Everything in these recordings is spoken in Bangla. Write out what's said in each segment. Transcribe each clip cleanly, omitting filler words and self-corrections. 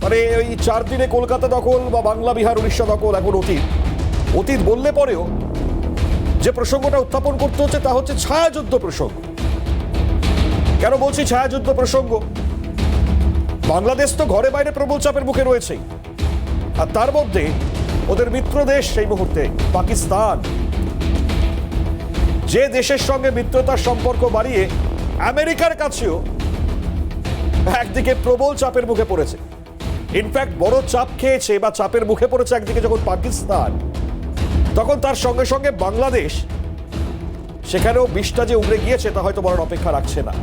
মানে ওই 4 দিনে কলকাতা দখল বা বাংলা বিহার উড়িষ্যা দখল এখন অতীত। অতীত বললে পরেও যে প্রসঙ্গটা উত্থাপন করতে হচ্ছে তা হচ্ছে ছায়াযুদ্ধ প্রসঙ্গ। কেন বলছি ছায়াযুদ্ধ প্রসঙ্গ? বাংলাদেশ তো ঘরে বাইরে প্রবল চাপের মুখে রয়েছেই, আর তার মধ্যে ওদের মিত্র দেশ সেই মুহূর্তে পাকিস্তান, যে দেশের সঙ্গে মিত্রতার সম্পর্ক বাড়িয়ে আমেরিকার কাছেও একদিকে প্রবল চাপের মুখে পড়েছে। ইনফ্যাক্ট বড় চাপ খেয়েছে বা চাপের মুখে পড়েছে একদিকে যখন পাকিস্তান, তখন তার সঙ্গে সঙ্গে বাংলাদেশ সেখানেও বিষটা যে উগড়ে গিয়েছে তা হয়তো বড় অপেক্ষা রাখছে না।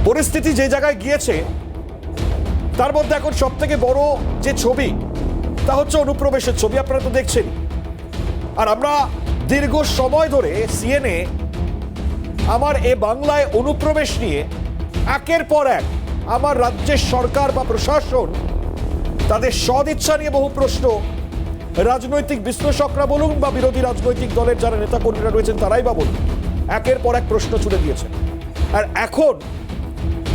পরিস্থিতি যে জায়গায় গিয়েছে তার মধ্যে এখন সব থেকে বড় যে ছবি তা হচ্ছে অনুপ্রবেশের ছবি, আপনারা তো দেখছেন। আর আমরা দীর্ঘ সময় ধরে সিএনএ আমার এ বাংলায় অনুপ্রবেশ নিয়ে একের পর এক আমার রাজ্যের সরকার বা প্রশাসন তাদের সদিচ্ছা নিয়ে বহু প্রশ্ন, রাজনৈতিক বিশ্লেষকরা বলুন বা বিরোধী রাজনৈতিক দলের যারা নেতাকর্মীরা রয়েছেন তারাই বা বলুন, একের পর এক প্রশ্ন ছুড়ে দিয়েছে। আর এখন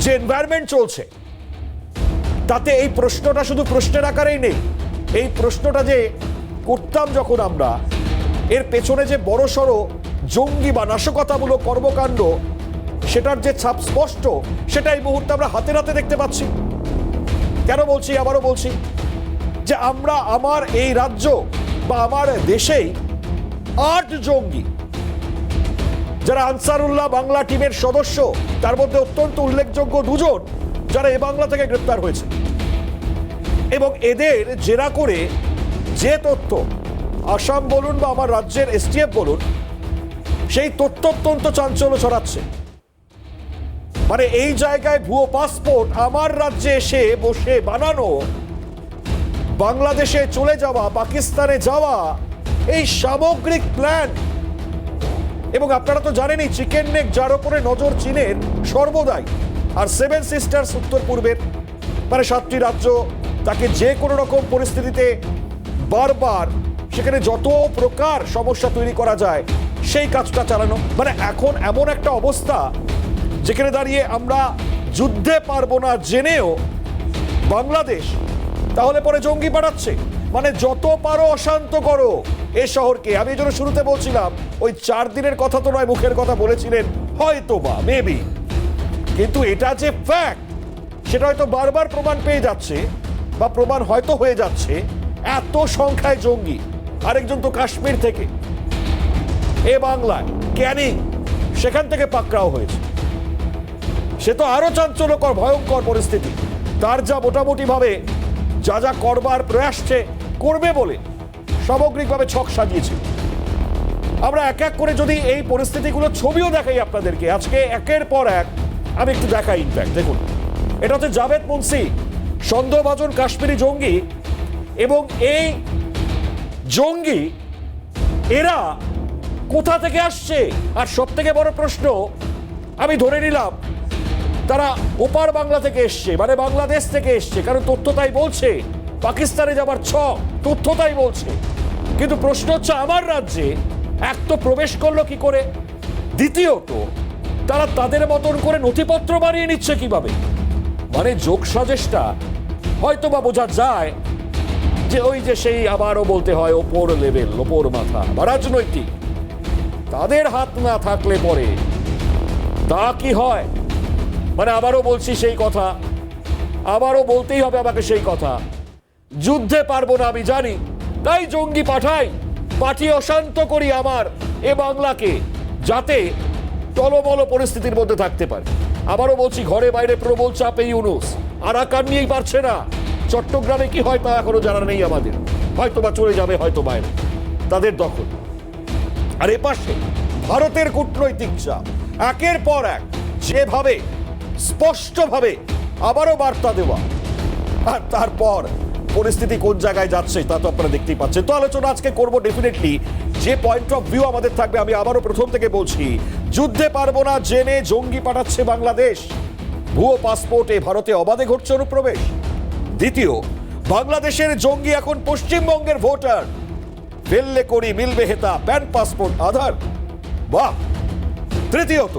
যে এনভায়রনমেন্ট চলছে তাতে এই প্রশ্নটা শুধু প্রশ্নের আকারেই নেই, এই প্রশ্নটা যে করতাম যখন আমরা, এর পেছনে যে বড়সড় জঙ্গি বা নাশকতামূলক কর্মকাণ্ড সেটার যে ছাপ স্পষ্ট, সেটা এই মুহূর্তে আমরা হাতে হাতে দেখতে পাচ্ছি। কেন বলছি? আবারও বলছি যে আমরা আমার এই রাজ্য বা আমার দেশেই 8 জঙ্গি যারা আনসারুল্লাহ বাংলা টিমের সদস্য, তার মধ্যে অত্যন্ত উল্লেখযোগ্য 2 জন যারা এ বাংলা থেকে গ্রেপ্তার হয়েছে, এবং এদের জেরা করে যে তথ্য আসাম বলুন বা আমার রাজ্যের এসটিএফ বলুন, সেই তথ্য অত্যন্ত চাঞ্চল্য ছড়াচ্ছে। মানে এই জায়গায় ভুয়ো পাসপোর্ট আমার রাজ্যে এসে বসে বানানো, বাংলাদেশে চলে যাওয়া, পাকিস্তানে যাওয়া, এই সামগ্রিক প্ল্যান। এবং আপনারা তো জানেনই চিকেন নেক যার উপরে নজর চীনের সর্বদাই, আর 7 সিস্টার্স উত্তর পূর্বের, মানে 7টি রাজ্য, তাকে যে কোনো রকম পরিস্থিতিতে বারবার সেখানে যত প্রকার সমস্যা তৈরি করা যায় সেই কাজটা চালানো। মানে এখন এমন একটা অবস্থা যেখানে দাঁড়িয়ে আমরা যুদ্ধে পারবো না জেনেও বাংলাদেশ তাহলে পরে জঙ্গি পাঠাচ্ছে। মানে যত পারো অশান্ত করো এ শহরকে। আমি এই জন্য শুরুতে বলছিলাম ওই 4 দিনের কথা তো নয়, মুখের কথা বলেছিলেন হয়তো বা মেবি, কিন্তু এটা যে ফ্যাক্ট সেটা হয়তো বারবার প্রমাণ পেয়ে যাচ্ছে বা প্রমাণ হয়তো হয়ে যাচ্ছে। এত সংখ্যায় জঙ্গি, আরেকজন তো কাশ্মীর থেকে এ বাংলায় ক্যানিং, সেখান থেকে পাকড়াও হয়েছে। সে তো আরো চাঞ্চল্যকর ভয়ঙ্কর পরিস্থিতি। তার যা মোটামুটি ভাবে যা যা করবার প্রয়াস করবে বলে সামগ্রিকভাবে ছক সাজিয়েছে। আমরা এক এক করে যদি এই পরিস্থিতিগুলো ছবিও দেখাই আপনাদেরকে আজকে একের পর এক, আমি একটু দেখাই। ইনফ্যাক্ট দেখুন, এটা হচ্ছে জাভেদ মুন্সি, সন্দেহভাজন কাশ্মীরি জঙ্গি। এবং এই জঙ্গি এরা কোথা থেকে আসছে? আর সব থেকে বড় প্রশ্ন, আমি ধরে নিলাম তারা ওপার বাংলা থেকে এসছে, মানে বাংলাদেশ থেকে এসছে, কারণ তথ্য তাই বলছে। পাকিস্তানে যাবার তথ্য তাই বলছে। কিন্তু প্রশ্ন হচ্ছে আমার রাজ্যে এক তো প্রবেশ করলো কি করে, দ্বিতীয়ত তারা তাদের মতন করে নথিপত্র বানিয়ে নিচ্ছে কিভাবে? মানে যোগ সাজেশটা হয়তো বা বোঝা যায় যে ওই যে সেই আবারও বলতে হয় ওপর লেভেল, ওপর মাথা বা রাজনৈতিক, তাদের হাত না থাকলে পরে তা কি হয়? মানে আবারও বলছি সেই কথা, আবারও বলতেই হবে আমাকে সেই কথা, যুদ্ধে পারবো না আমি জানি, তাই জঙ্গি পাঠিয়ে অশান্ত করি আমার এ বাংলাকে, যাতে টলমল পরিস্থিতির মধ্যে থাকতে পারে। আবারও বলছি, ঘরে বাইরে প্রবল চাপে ইউনূস, আরাকান নিয়েই পারছে না। চট্টগ্রামে কি হয় তা এখনো জানা নেই আমাদের, হয়তো বা চলে যাবে হয়তো বাইরে, তাদের দখল। আর এপাশে ভারতের কূটনৈতিক চাপ একের পর এক, যেভাবে স্পষ্টভাবে আবারও বার্তা দেওয়া, আর তারপর পরিস্থিতি কোন জায়গায় যাচ্ছে তা তো আপনারা দেখতেই পাচ্ছেন। তো আলোচনা আজকে করবো ডেফিনেটলি, যে পয়েন্ট অফ ভিউ আমাদের থাকবে, আমি আবারও প্রথম থেকে বলছি, যুদ্ধে পারবো না জেনে জঙ্গি পাঠাচ্ছে বাংলাদেশ, ভুয়ো পাসপোর্টে ভারতে অবাধে ঘটছে অনুপ্রবেশ। দ্বিতীয়, বাংলাদেশের জঙ্গি এখন পশ্চিমবঙ্গের ভোটার, ফেললে করি মিলবে হেতা, প্যান পাসপোর্ট আধার, বাহ। তৃতীয়ত,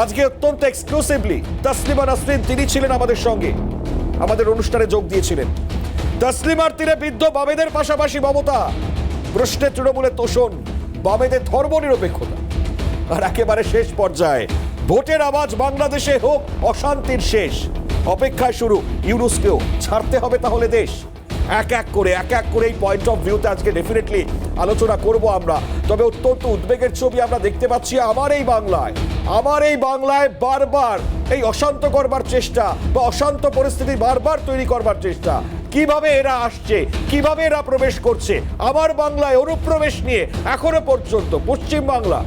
আজকে অত্যন্ত এক্সক্লুসিভলি তাসলিমা নাসরিন তিনি ছিলেন আমাদের সঙ্গে, আমাদের অনুষ্ঠানে যোগ দিয়েছিলেন। তসলিমার তীরে বৃদ্ধ বামেদের পাশাপাশি মমতা, প্রশ্নে তৃণমূলের তোষণ, বামেদের ধর্মনিরপেক্ষতা। আর একেবারে শেষ পর্যায়ে ভোটের আওয়াজ বাংলাদেশে হোক অশান্তির শেষ, অপেক্ষায় শুরু ইউনুসকেও ছাড়তে হবে তাহলে দেশ। এক এক করে এই পয়েন্ট অফ ভিউতে আজকে ডেফিনেটলি আলোচনা করব আমরা। তবে অত্যন্ত উদ্বেগের ছবি আমরা দেখতে পাচ্ছি আমার এই বাংলায় বারবার এই অশান্ত করবার চেষ্টা বা অশান্ত পরিস্থিতি বারবার তৈরি করবার চেষ্টা। কিভাবে এরা আসছে, কিভাবে এরা প্রবেশ করছে আমার বাংলায়, অনুপ্রবেশ নিয়ে এখনো পর্যন্ত পশ্চিম বাংলা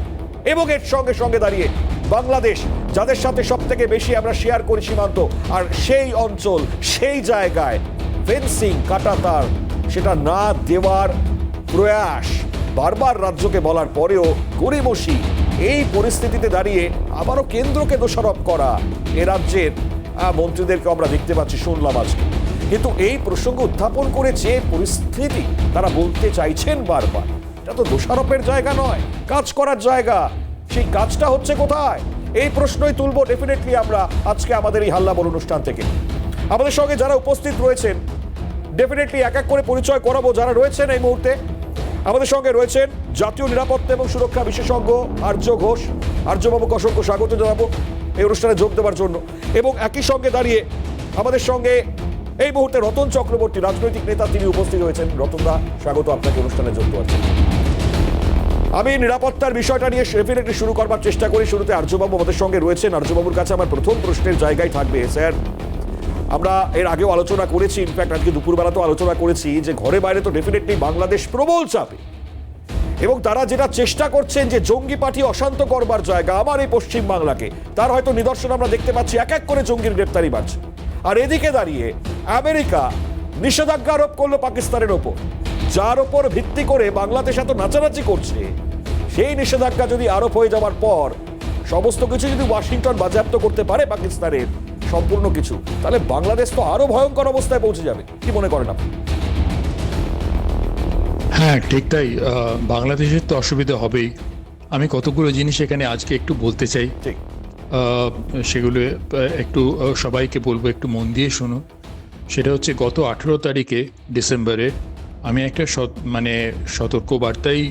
এবং এর সঙ্গে সঙ্গে দাঁড়িয়ে বাংলাদেশ, যাদের সাথে সব থেকে বেশি আমরা শেয়ার করি সীমান্ত, আর সেই অঞ্চল, সেই জায়গায় ফেন্সিং, কাঁটাতার সেটা না দেওয়ার প্রয়াস বারবার রাজ্যকে বলার পরেও গড়িমসি এই পরিস্থিতিতে দাঁড়িয়ে আবারও কেন্দ্রকে দোষারোপ করা এ রাজ্যের মন্ত্রীদেরকে আমরা দেখতে পাচ্ছি, শুনলাম আজকে। কিন্তু এই প্রসঙ্গ উত্থাপন করে যে পরিস্থিতি তারা বলতে চাইছেন বারবার, এটা তো দোষারোপের জায়গা নয়, কাজ করার জায়গা। সেই কাজটা হচ্ছে কোথায়, এই প্রশ্নই তুলব ডেফিনেটলি আমরা আজকে আমাদের এই হাল্লা বল অনুষ্ঠান থেকে। আমাদের সঙ্গে যারা উপস্থিত রয়েছেন ডেফিনেটলি এক এক করে পরিচয় করাবো যারা রয়েছেন এই মুহূর্তে। আমাদের সঙ্গে রয়েছেন জাতীয় নিরাপত্তা এবং সুরক্ষা বিশেষজ্ঞ আর্য ঘোষ। আর্যবাবুকে অসংখ্য স্বাগত জানাবো এই অনুষ্ঠানে যোগ দেওয়ার জন্য। এবং একই সঙ্গে দাঁড়িয়ে আমাদের সঙ্গে এই মুহূর্তে রতন চক্রবর্তী, রাজনৈতিক নেতা, তিনি উপস্থিত হয়েছেন। রতনদা, স্বাগত আপনাকে অনুষ্ঠানে যোগ দেওয়ার জন্য। আমি নিরাপত্তার বিষয়টা নিয়ে ডেফিনেটলি শুরু করবার চেষ্টা করি। শুরুতে আর্যবাবু আমাদের সঙ্গে রয়েছেন। আর্যবাবুর কাছে আমার প্রথম প্রশ্নের জায়গায় থাকবে, স্যার আমরা এর আগেও আলোচনা করেছি, ইনফ্যাক্ট আজকে দুপুরবেলাতেও আলোচনা করেছি যে ঘরে বাইরে তো ডেফিনেটলি বাংলাদেশ প্রবল চাপে, এবং তারা যেটা চেষ্টা করছেন যে জঙ্গি পার্টি অশান্ত করবার জায়গা আমার এই পশ্চিম বাংলাকে, তার হয়তো নিদর্শন আমরা দেখতে পাচ্ছি। এক এক করে জঙ্গির গ্রেপ্তারি বাড়ছে। আর এদিকে দাঁড়িয়ে আমেরিকা নিষেধাজ্ঞা আরোপ করলো পাকিস্তানের ওপর, যার ওপর ভিত্তি করে বাংলাদেশ এত নাচানাচি করছে। সেই নিষেধাজ্ঞা যদি আরোপ হয়ে যাওয়ার পর সমস্ত কিছু যদি ওয়াশিংটন বাজেয়াপ্ত করতে পারে পাকিস্তানের সম্পূর্ণ কিছু, তাহলে বাংলাদেশ তো আরো ভয়ঙ্কর অবস্থায় পৌঁছে যাবে। কি মনে করেন আপনি? হ্যাঁ, ঠিক তাই। বাংলাদেশের তো অসুবিধা হবেই। আমি কতগুলো জিনিস এখানে আজকে একটু বলতে চাই, ঠিক সেগুলো একটু সবাইকে বলবো, একটু মন দিয়ে শুনুন। সেটা হচ্ছে গত 18 তারিখে ডিসেম্বরে আমি একটা সতর্ক বার্তাই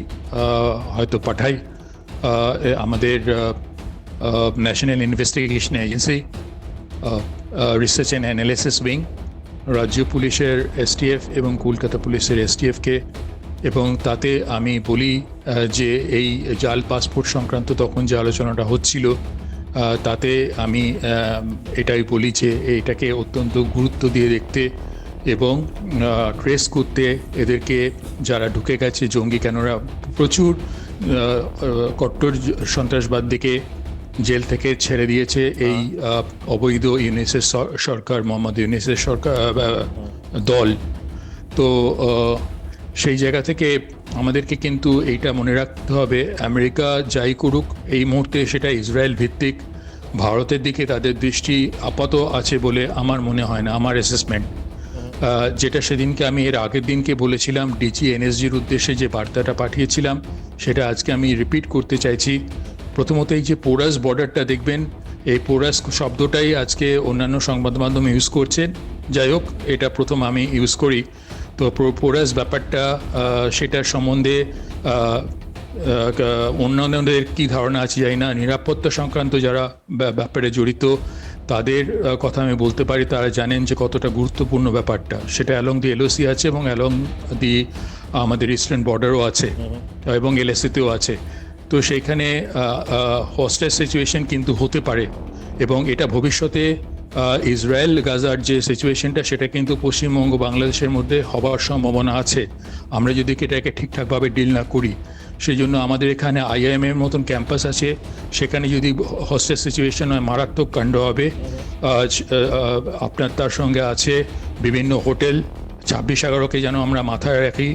হয়তো পাঠাই আমাদের national investigation agency, research and analysis wing, রাজ্য পুলিশের এসটিএফ এবং কলকাতা পুলিশের এসটিএফকে। এবং তাতে আমি বলি যে এই জাল পাসপোর্ট সংক্রান্ত তখন যে আলোচনাটা হচ্ছিল, তাতে আমি এটাই বলি যে এটাকে অত্যন্ত গুরুত্ব দিয়ে দেখতে এবং ট্রেস করতে, এদেরকে যারা ঢুকে গেছে জঙ্গি, কেনরা প্রচুর কট্টর সন্ত্রাসবাদীকে জেল থেকে ছেড়ে দিয়েছে এই অবৈধ ইউনিসের সরকার, মোহাম্মদ ইউনিসের সরকার দল। তো সেই জায়গা থেকে আমাদেরকে কিন্তু এইটা মনে রাখতে হবে, আমেরিকা যাই করুক এই মুহূর্তে সেটা ইসরায়েল ভিত্তিক। ভারতের দিকে তাদের দৃষ্টি আপাতত আছে বলে আমার মনে হয় না, আমার অ্যাসেসমেন্ট। যেটা সেদিনকে আমি এর আগের দিনকে বলেছিলাম, ডিজি এনএসজির উদ্দেশ্যে যে বার্তাটা পাঠিয়েছিলাম, সেটা আজকে আমি রিপিট করতে চাইছি। প্রথমত এই যে পোরাস বর্ডারটা দেখবেন, এই পোরাস শব্দটাই আজকে অন্যান্য সংবাদ মাধ্যম ইউজ করছেন। যাই হোক, এটা প্রথম আমি ইউজ করি। তো পোরাস ব্যাপারটা, সেটার সম্বন্ধে অন্যান্যদের কী ধারণা আছে জানি না, নিরাপত্তা সংক্রান্ত যারা ব্যাপারে জড়িত তাদের কথা আমি বলতে পারি, তারা জানেন যে কতটা গুরুত্বপূর্ণ ব্যাপারটা। সেটা অ্যালং দি এলওসি আছে এবং অ্যালং দি আমাদের ইস্টার্ন বর্ডারও আছে এবং এলএসিতেও আছে। তো সেইখানে হস্টেজ সিচুয়েশন কিন্তু হতে পারে, এবং এটা ভবিষ্যতে ইসরায়েল গাজার যে সিচুয়েশনটা, সেটা কিন্তু পশ্চিমবঙ্গ বাংলাদেশের মধ্যে হবার সম্ভাবনা আছে আমরা যদি এটাকে ঠিকঠাকভাবে ডিল না করি। সেই জন্য আমাদের এখানে আইআইএমের মতন ক্যাম্পাস আছে, সেখানে যদি হস্টেজ সিচুয়েশন হয় মারাত্মক কাণ্ড হবে। আপনার তার সঙ্গে আছে বিভিন্ন হোটেল, 26/11কে যেন আমরা মাথায় রাখি।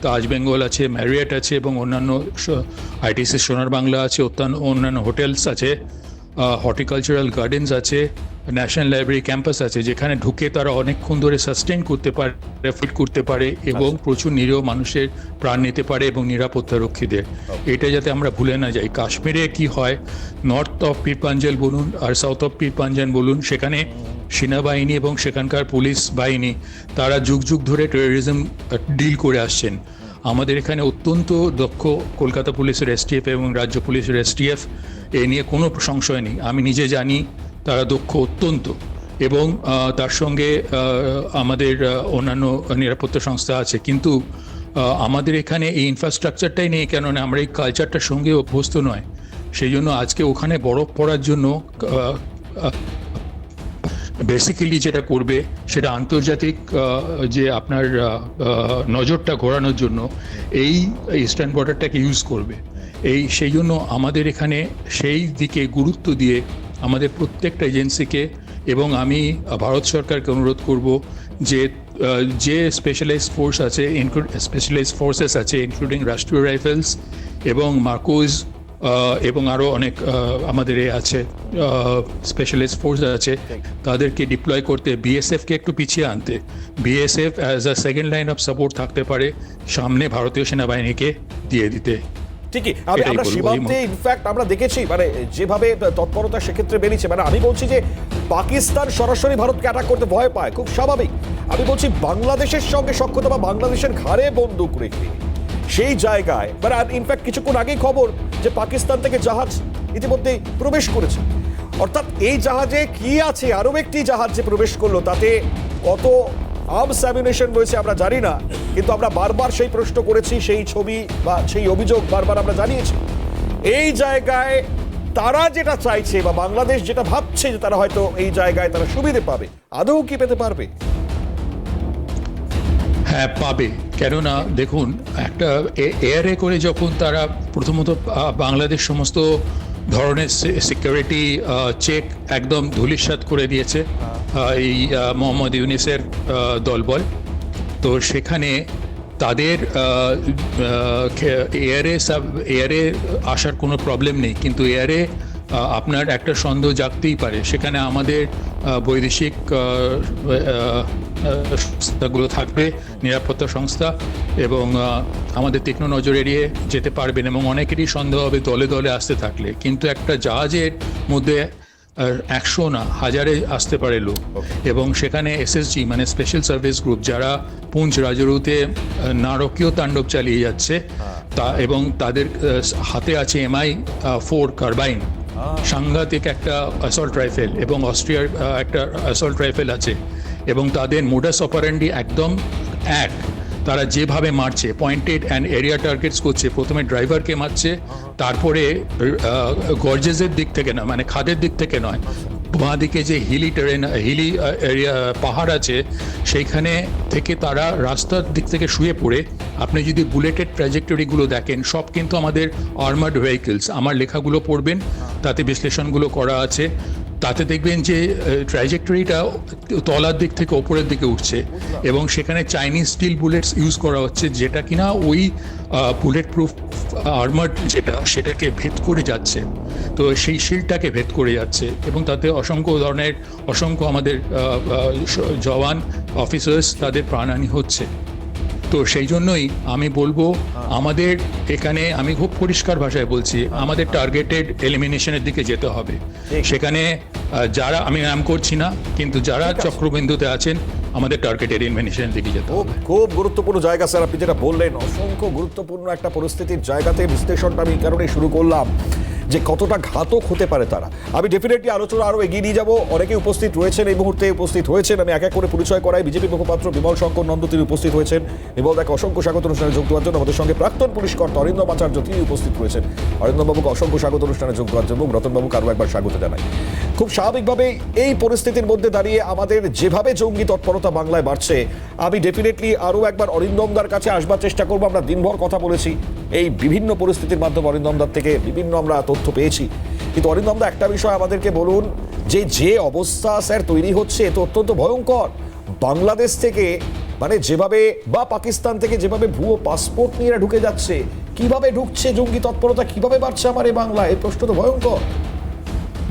তাজ বেঙ্গল আছে, ম্যারিয়েট আছে এবং অন্যান্য আইটিসি সোনার বাংলা আছে, অন্যান্য হোটেলস আছে, হর্টিকালচারাল গার্ডেন্স আছে, ন্যাশনাল লাইব্রেরি ক্যাম্পাস আছে, যেখানে ঢুকে তারা অনেকক্ষণ ধরে সাস্টেন করতে পারে, ফিট করতে পারে এবং প্রচুর নিরীহ মানুষের প্রাণ নিতে পারে এবং নিরাপত্তা রক্ষীদের। এটা যাতে আমরা ভুলে না যাই। কাশ্মীরে কি হয়, নর্থ অফ পীর পাঞ্জাল বলুন আর সাউথ অফ পীর পাঞ্জাল বলুন, সেখানে সেনাবাহিনী এবং সেখানকার পুলিশ বাহিনী তারা যুগ যুগ ধরে টেরোরিজম ডিল করে আসছেন। আমাদের এখানে অত্যন্ত দক্ষ কলকাতা পুলিশের এসটিএফ এবং রাজ্য পুলিশের এসটিএফ, এ নিয়ে কোনো সংশয় নেই। আমি নিজে জানি তারা দক্ষ অত্যন্ত, এবং তার সঙ্গে আমাদের অন্যান্য নিরাপত্তা সংস্থা আছে, কিন্তু আমাদের এখানে এই ইনফ্রাস্ট্রাকচারটাই নেই, কেননা আমরা এই কালচারটার সঙ্গে অভ্যস্ত নয়। সেই জন্য আজকে ওখানে বরফ পড়ার জন্য বেসিক্যালি যেটা করবে সেটা আন্তর্জাতিক যে আপনার নজরটা ঘোরানোর জন্য এই ইস্টার্ন বর্ডারটাকে ইউজ করবে। সেই জন্য আমাদের এখানে সেই দিকে গুরুত্ব দিয়ে আমাদের প্রত্যেকটা এজেন্সিকে, এবং আমি ভারত সরকারকে অনুরোধ করব যে স্পেশালাইজড ফোর্স আছে, স্পেশালাইজড ফোর্সেস আছে, ইনক্লুডিং রাষ্ট্রীয় রাইফেলস এবং মার্কোজ এবং আরও অনেক আমাদের আছে স্পেশালিস্ট ফোর্স আছে, তাদেরকে ডিপ্লয় করতে, বিএসএফকে একটু পিছিয়ে আনতে। BSF as a second line of support থাকতে পারে, সামনে ভারতীয় সেনাবাহিনীকে দিয়ে দিতে। ঠিকই, আমরা সীমান্তে ইনফ্যাক্ট আমরা দেখেছি মানে যেভাবে তৎপরতা সেক্ষেত্রে বেরিয়েছে। মানে আমি বলছি যে পাকিস্তান সরাসরি ভারতকে অ্যাটাক করতে ভয় পায়, খুব স্বাভাবিক। আমি বলছি বাংলাদেশের সঙ্গে সখ্যতা বা বাংলাদেশের ঘাড়ে বন্দুক রেখে সেই জায়গায়, মানে ইনফ্যাক্ট কিছুক্ষণ আগেই খবর যে পাকিস্তান থেকে জাহাজ ইতিমধ্যেই প্রবেশ করেছে। অর্থাৎ এই জাহাজে কি আছে, আরও একটি জাহাজ যে প্রবেশ করলো তাতে কত আর্মস অ্যামিউনিশন রয়েছে আমরা জানি না, কিন্তু আমরা বারবার সেই প্রশ্ন করেছি, সেই ছবি বা সেই অভিযোগ বারবার আমরা জানিয়েছি। এই জায়গায় তারা যেটা চাইছে বা বাংলাদেশ যেটা ভাবছে যে তারা হয়তো এই জায়গায় তারা সুবিধে পাবে, আদৌ কি পেতে পারবে? হ্যাঁ, পাবে। কেননা দেখুন, একটা এয়ারে করে যখন তারা প্রথমত বাংলাদেশ সমস্ত ধরনের সিকিউরিটি চেক একদম ধূলিসাৎ করে দিয়েছে এই মোহাম্মদ ইউনিসের দলবল, তো সেখানে তাদের এয়ারে আসার কোনো প্রবলেম নেই, কিন্তু এয়ারে আপনার একটা সন্দেহ জাগতেই পারে। সেখানে আমাদের বৈদেশিক সংস্থাগুলো থাকবে, নিরাপত্তা সংস্থা, এবং আমাদের তীক্ষ্ণ নজর এড়িয়ে যেতে পারবেন, এবং অনেকেরই সন্দেহ হবে দলে দলে আসতে থাকলে। কিন্তু একটা জাহাজের মধ্যে 100 না, 1000-এ আসতে পারে লোক, এবং সেখানে এসএসজি মানে স্পেশাল সার্ভিস গ্রুপ যারা পুঞ্চ রাজৌরিতে নারকীয় তাণ্ডব চালিয়ে যাচ্ছে, এবং তাদের হাতে আছে MI4 কার্বাইন, সাংঘাতিক একটা অ্যাসল্ট রাইফেল, এবং অস্ট্রিয়ার একটা অ্যাসল্ট রাইফেল আছে, এবং তাদের মোডাস অপারেন্ডি একদম এক। তারা যেভাবে মারছে, পয়েন্টেড অ্যান্ড এরিয়া টার্গেটস করছে, প্রথমে ড্রাইভারকে মারছে, তারপরে গর্জেসের দিক থেকে না, মানে খাদের দিক থেকে নয়, বাঁ দিকে যে হিলি এরিয়া পাহাড় আছে সেইখানে থেকে তারা রাস্তার দিক থেকে শুয়ে পড়ে, আপনি যদি বুলেটের ট্র্যাজেক্টরিগুলো দেখেন সব কিন্তু আমাদের আর্মার্ড ভেহিকলস, আমার লেখাগুলো পড়বেন, তাতে বিশ্লেষণগুলো করা আছে, তাতে দেখবেন যে ট্র্যাজেক্টরিটা তলার দিক থেকে ওপরের দিকে উঠছে, এবং সেখানে চাইনিজ স্টিল বুলেটস ইউজ করা হচ্ছে, যেটা কিনা ওই বুলেট প্রুফ আর্মার্ড সেটাকে ভেদ করে যাচ্ছে, তো সেই শিল্ডটাকে ভেদ করে যাচ্ছে, এবং তাতে অসংখ্য আমাদের জওয়ান অফিসার্স তাদের প্রাণহানি হচ্ছে। তো সেই জন্যই আমি বলবো, আমাদের এখানে আমি খুব পরিষ্কার ভাষায় বলছি, আমাদের টার্গেটেড এলিমিনেশনের দিকে যেতে হবে। সেখানে যারা, আমি নাম করছি না, কিন্তু যারা চক্রবিন্দুতে আছেন, আমাদের টার্গেটেড এলিমিনেশনের দিকে যেতে হবে। খুব গুরুত্বপূর্ণ জায়গা স্যার, আপনি যেটা বললেন, অসংখ্য গুরুত্বপূর্ণ একটা পরিস্থিতির জায়গাতে বিশ্লেষণটা আমি এই কারণে শুরু করলাম যে কতটা ঘাতক হতে পারে তারা। আমি ডেফিনেটলি আলোচনা আরও এগিয়ে নিয়ে যাবো। অনেকে উপস্থিত রয়েছেন, এই মুহূর্তে উপস্থিত হয়েছেন, আমি এক এক করে পরিচয় করাই। বিজেপি মুখপাত্র বিমল শঙ্কর নন্দ তিনি উপস্থিত হয়েছেন। বিমল দাকে অসংখ্য স্বাগত অনুষ্ঠানে যোগ দেওয়ার জন্য। আমাদের সঙ্গে প্রাক্তন পুলিশ কর্তা অরিন্দম আচার্য তিনি উপস্থিত রয়েছেন। অরিন্দম বাবুকে অসংখ্য স্বাগত অনুষ্ঠানে যোগ দেওয়ার জন্য, রতনবাবুকে আরও একবার স্বাগত জানাই। খুব স্বাভাবিকভাবেই এই পরিস্থিতির মধ্যে দাঁড়িয়ে আমাদের যেভাবে জঙ্গি তৎপরতা বাংলায় বাড়ছে, আমি ডেফিনেটলি আরও একবার অরিন্দমদার কাছে আসবার চেষ্টা করবো। আমরা দিনভর কথা বলেছি এই বিভিন্ন পরিস্থিতির মাধ্যমে, অরিন্দমদার থেকে বিভিন্ন আমরা তথ্য পেয়েছি, কিন্তু অরিন্দমদা একটা বিষয় আমাদেরকে বলুন, যে অবস্থা স্যার তৈরি হচ্ছে এ তো অত্যন্ত ভয়ঙ্কর। বাংলাদেশ থেকে মানে যেভাবে বা পাকিস্তান থেকে যেভাবে ভুয়ো পাসপোর্ট নিয়ে ঢুকে যাচ্ছে, কিভাবে ঢুকছে জঙ্গি তৎপরতা, কিভাবে বাড়ছে আমার এই বাংলায়, এই প্রশ্ন তো ভয়ঙ্কর।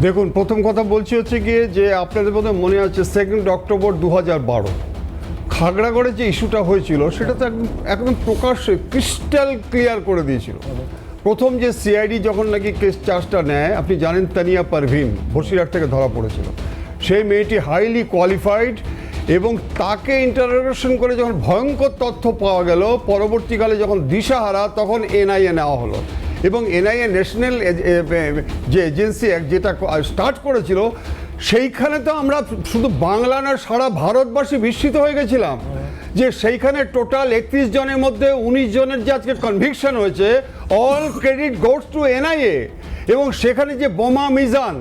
দেখুন, প্রথম কথা বলছি হচ্ছে গিয়ে যে আপনাদের বোধহয় মনে আছে 2 অক্টোবর 2012 খাগড়াগড়ে যে ইস্যুটা হয়েছিল সেটা তো একদম প্রকাশ্যে ক্রিস্টাল ক্লিয়ার করে দিয়েছিল। প্রথম যে সিআইডি যখন নাকি কেস চার্জটা নেয়, আপনি জানেন তানিয়া পারভিন বসিরহাট থেকে ধরা পড়েছিল, সেই মেয়েটি হাইলি কোয়ালিফাইড, এবং তাকে ইন্টারোগেশন করে যখন ভয়ঙ্কর তথ্য পাওয়া গেল, পরবর্তীকালে যখন দিশাহারা, তখন এনআইএ নেওয়া হলো। এবং এনআইএ ন্যাশনাল যে এজেন্সি যেটা স্টার্ট করেছিল, সেইখানে তো আমরা শুধু বাংলা না, সারা ভারতবাসী বিস্মিত হয়ে গেছিলাম যে সেইখানে টোটাল 31 জনের মধ্যে 19 জনের যে আজকে কনভিকশন হয়েছে, all credit goes to NIA. এবং সেখানে যে বোমা মিজান,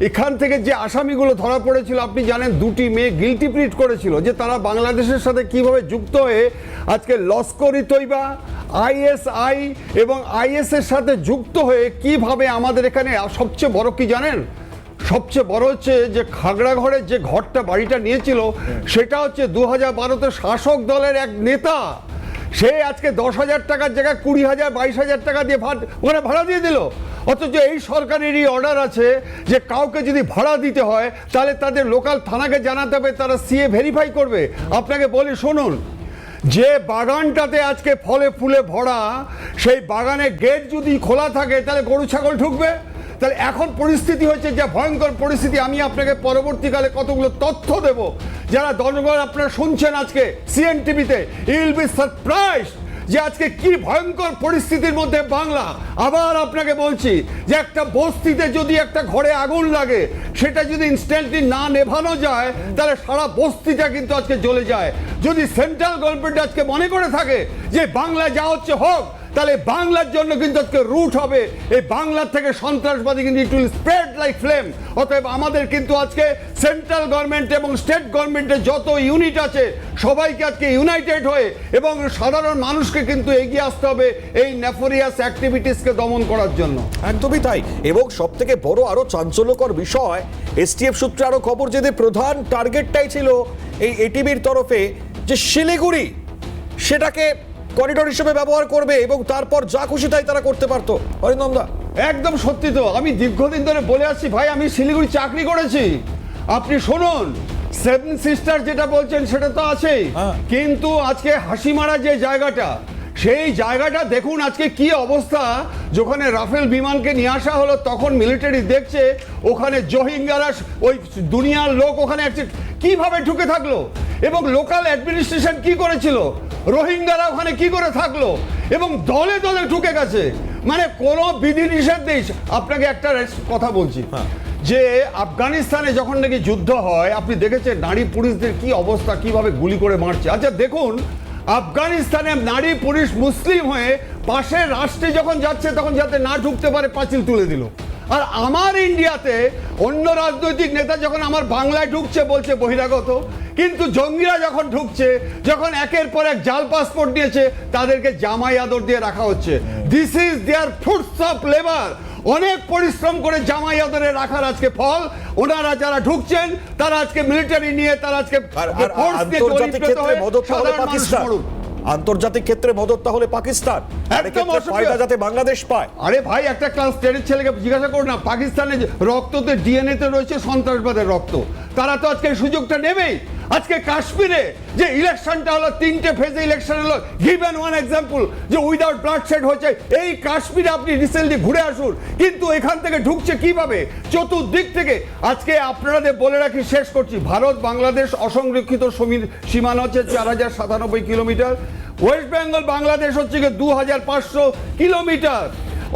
এখান থেকে যে আসামিগুলো ধরা পড়েছিল, আপনি জানেন 2টি মেয়ে গিলটি প্লিট করেছিল যে তারা বাংলাদেশের সাথে কিভাবে যুক্ত হয়ে আজকে লস্কর-ই তৈবা, আইএসআই এবং আইএসের সাথে যুক্ত হয়ে কিভাবে আমাদের এখানে, সবচেয়ে বড় কি জানেন, সবচেয়ে বড় হচ্ছে যে খাগড়াঘরে যে ঘরটা বাড়িটা নিয়েছিল, সেটা হচ্ছে 2012-তে শাসক দলের এক নেতা। সে আজকে 10,000 টাকার জায়গায় 20,000 22,000 টাকা দিয়ে ওখানে ভাড়া দিয়ে দিল। অথচ এই সরকারেরই অর্ডার আছে যে কাউকে যদি ভাড়া দিতে হয় তাহলে তাদের লোকাল থানাকে জানাতে হবে, তারা সিএ ভেরিফাই করবে। আপনাকে বলি শুনুন, যে বাগানটাতে আজকে ফলে ফুলে ভরা, সেই বাগানে গেট যদি খোলা থাকে তাহলে গরু ছাগল ঢুকবে। তাহলে এখন পরিস্থিতি হচ্ছে যে ভয়ঙ্কর পরিস্থিতি। আমি আপনাকে পরবর্তীকালে কতগুলো তথ্য দেব, যারা জনগণ আপনারা শুনছেন আজকে সিএনটিভিতে, ইউ উইল বি সারপ্রাইজড যে আজকে কি ভয়ঙ্কর পরিস্থিতির মধ্যে বাংলা। আবার আপনাকে বলছি যে একটা বস্তিতে যদি একটা ঘরে আগুন লাগে, সেটা যদি ইনস্ট্যান্টলি না নেভানো যায়, তাহলে সারা বস্তিটা কিন্তু আজকে জ্বলে যায়। যদি সেন্ট্রাল গভর্নমেন্ট আজকে মনে করে থাকে যে বাংলা যা হচ্ছে হোক, তাহলে বাংলার জন্য কিন্তু আজকে রুট হবে। এই বাংলার থেকে সন্ত্রাসবাদী কিন্তু it will spread like flame. অতএব আমাদের কিন্তু আজকে সেন্ট্রাল গভর্নমেন্ট এবং স্টেট গভর্নমেন্টের যত ইউনিট আছে, সবাইকে আজকে ইউনাইটেড হয়ে এবং সাধারণ মানুষকে কিন্তু এগিয়ে আসতে হবে এই নেফোরিয়াস অ্যাক্টিভিটিসকে দমন করার জন্য। একদমই তাই। এবং সব থেকে বড় আরো চাঞ্চল্যকর বিষয়, এসটিএফ সূত্রে আরো খবর যে প্রধান টার্গেটটাই ছিল এই এটিভির তরফে যে শিলিগুড়ি, সেটাকে করিডোর হিসেবে ব্যবহার করবে এবং তারপর যা খুশি তাই তারা করতে পারতো। অরিন্দম দা, একদম সত্যি তো। আমি দীর্ঘদিন ধরে বলে আসছি ভাই, আমি শিলিগুড়ি চাকরি করেছি। আপনি শুনুন, 7 সিস্টার যেটা বলছেন সেটা তো আছেই, কিন্তু আজকে হাসিমারা যে জায়গাটা, সেই জায়গাটা দেখুন আজকে কি অবস্থা। যখন রাফেল বিমানকে নিয়ে আসা হলো, তখন মিলিটারি দেখছে ওখানে রোহিঙ্গারা, ওই দুনিয়ার লোক ওখানে কিভাবে ঢুকে থাকলো, এবং লোকাল অ্যাডমিনিস্ট্রেশন কি করেছিল, রোহিঙ্গারা ওখানে কি করে থাকলো, এবং দলে দলে ঢুকে গেছে। মানে কোনো বিধিনিষেধ নেই। আপনাকে একটা কথা বলছি, যে আফগানিস্তানে যখন নাকি যুদ্ধ হয়, আপনি দেখেছেন নারী পুরুষদের কি অবস্থা, কিভাবে গুলি করে মারছে। আচ্ছা দেখুন, আফগানিস্তানে নারী পুরুষ মুসলিম হয়ে পাশের রাষ্ট্রে যখন যাচ্ছে, তখন যাতে না ঢুকতে পারে পাঁচিল তুলে দিল। আর আমার ইন্ডিয়াতে অন্য রাজনৈতিক নেতা যখন আমার বাংলায় ঢুকছে বলছে বহিরাগত, কিন্তু জঙ্গিরা যখন ঢুকছে, যখন একের পর এক জাল পাসপোর্ট নিয়েছে, তাদেরকে জামাই আদর দিয়ে রাখা হচ্ছে। This is their fruits of labour. অনেক পরিশ্রম করে জামাই আদরে রাখার আজকে ফল। ওনারা যারা ঢুকছেন, তারা আজকে মিলিটারি নিয়ে, তারা আজকে আন্তর্জাতিক ক্ষেত্রে মদত তাহলে পাকিস্তান, আন্তর্জাতিক ক্ষেত্রে মদত তাহলে পাকিস্তান, একদম ফায়দা যাতে বাংলাদেশ পায়। আরে ভাই, একটা ক্লাস 10-এর ছেলেকে জিজ্ঞাসা করুন না, পাকিস্তানের রক্ততে ডিএনএতে রয়েছে সন্ত্রাসবাদের রক্ত, তারা তো আজকে সুযোগটা নেবেই। আজকে কাশ্মীরে যে ইলেকশনটা হলো, 3টে ফেজে ইলেকশন হলো, গিভেন ওয়ান এক্সাম্পল যে উইদাউট ব্লাডশেড হয়েছে। এই কাশ্মীরে আপনি রিসেন্টলি ঘুরে আসুন, কিন্তু এখান থেকে ঢুকছে কিভাবে, চতুর্দিক থেকে। আজকে আপনাদের বলে রাখি, শেষ করছি, ভারত বাংলাদেশ অসংরক্ষিত সীমানা হচ্ছে 4097 কিলোমিটার। ওয়েস্ট বেঙ্গল বাংলাদেশ হচ্ছে গিয়ে 2500 কিলোমিটার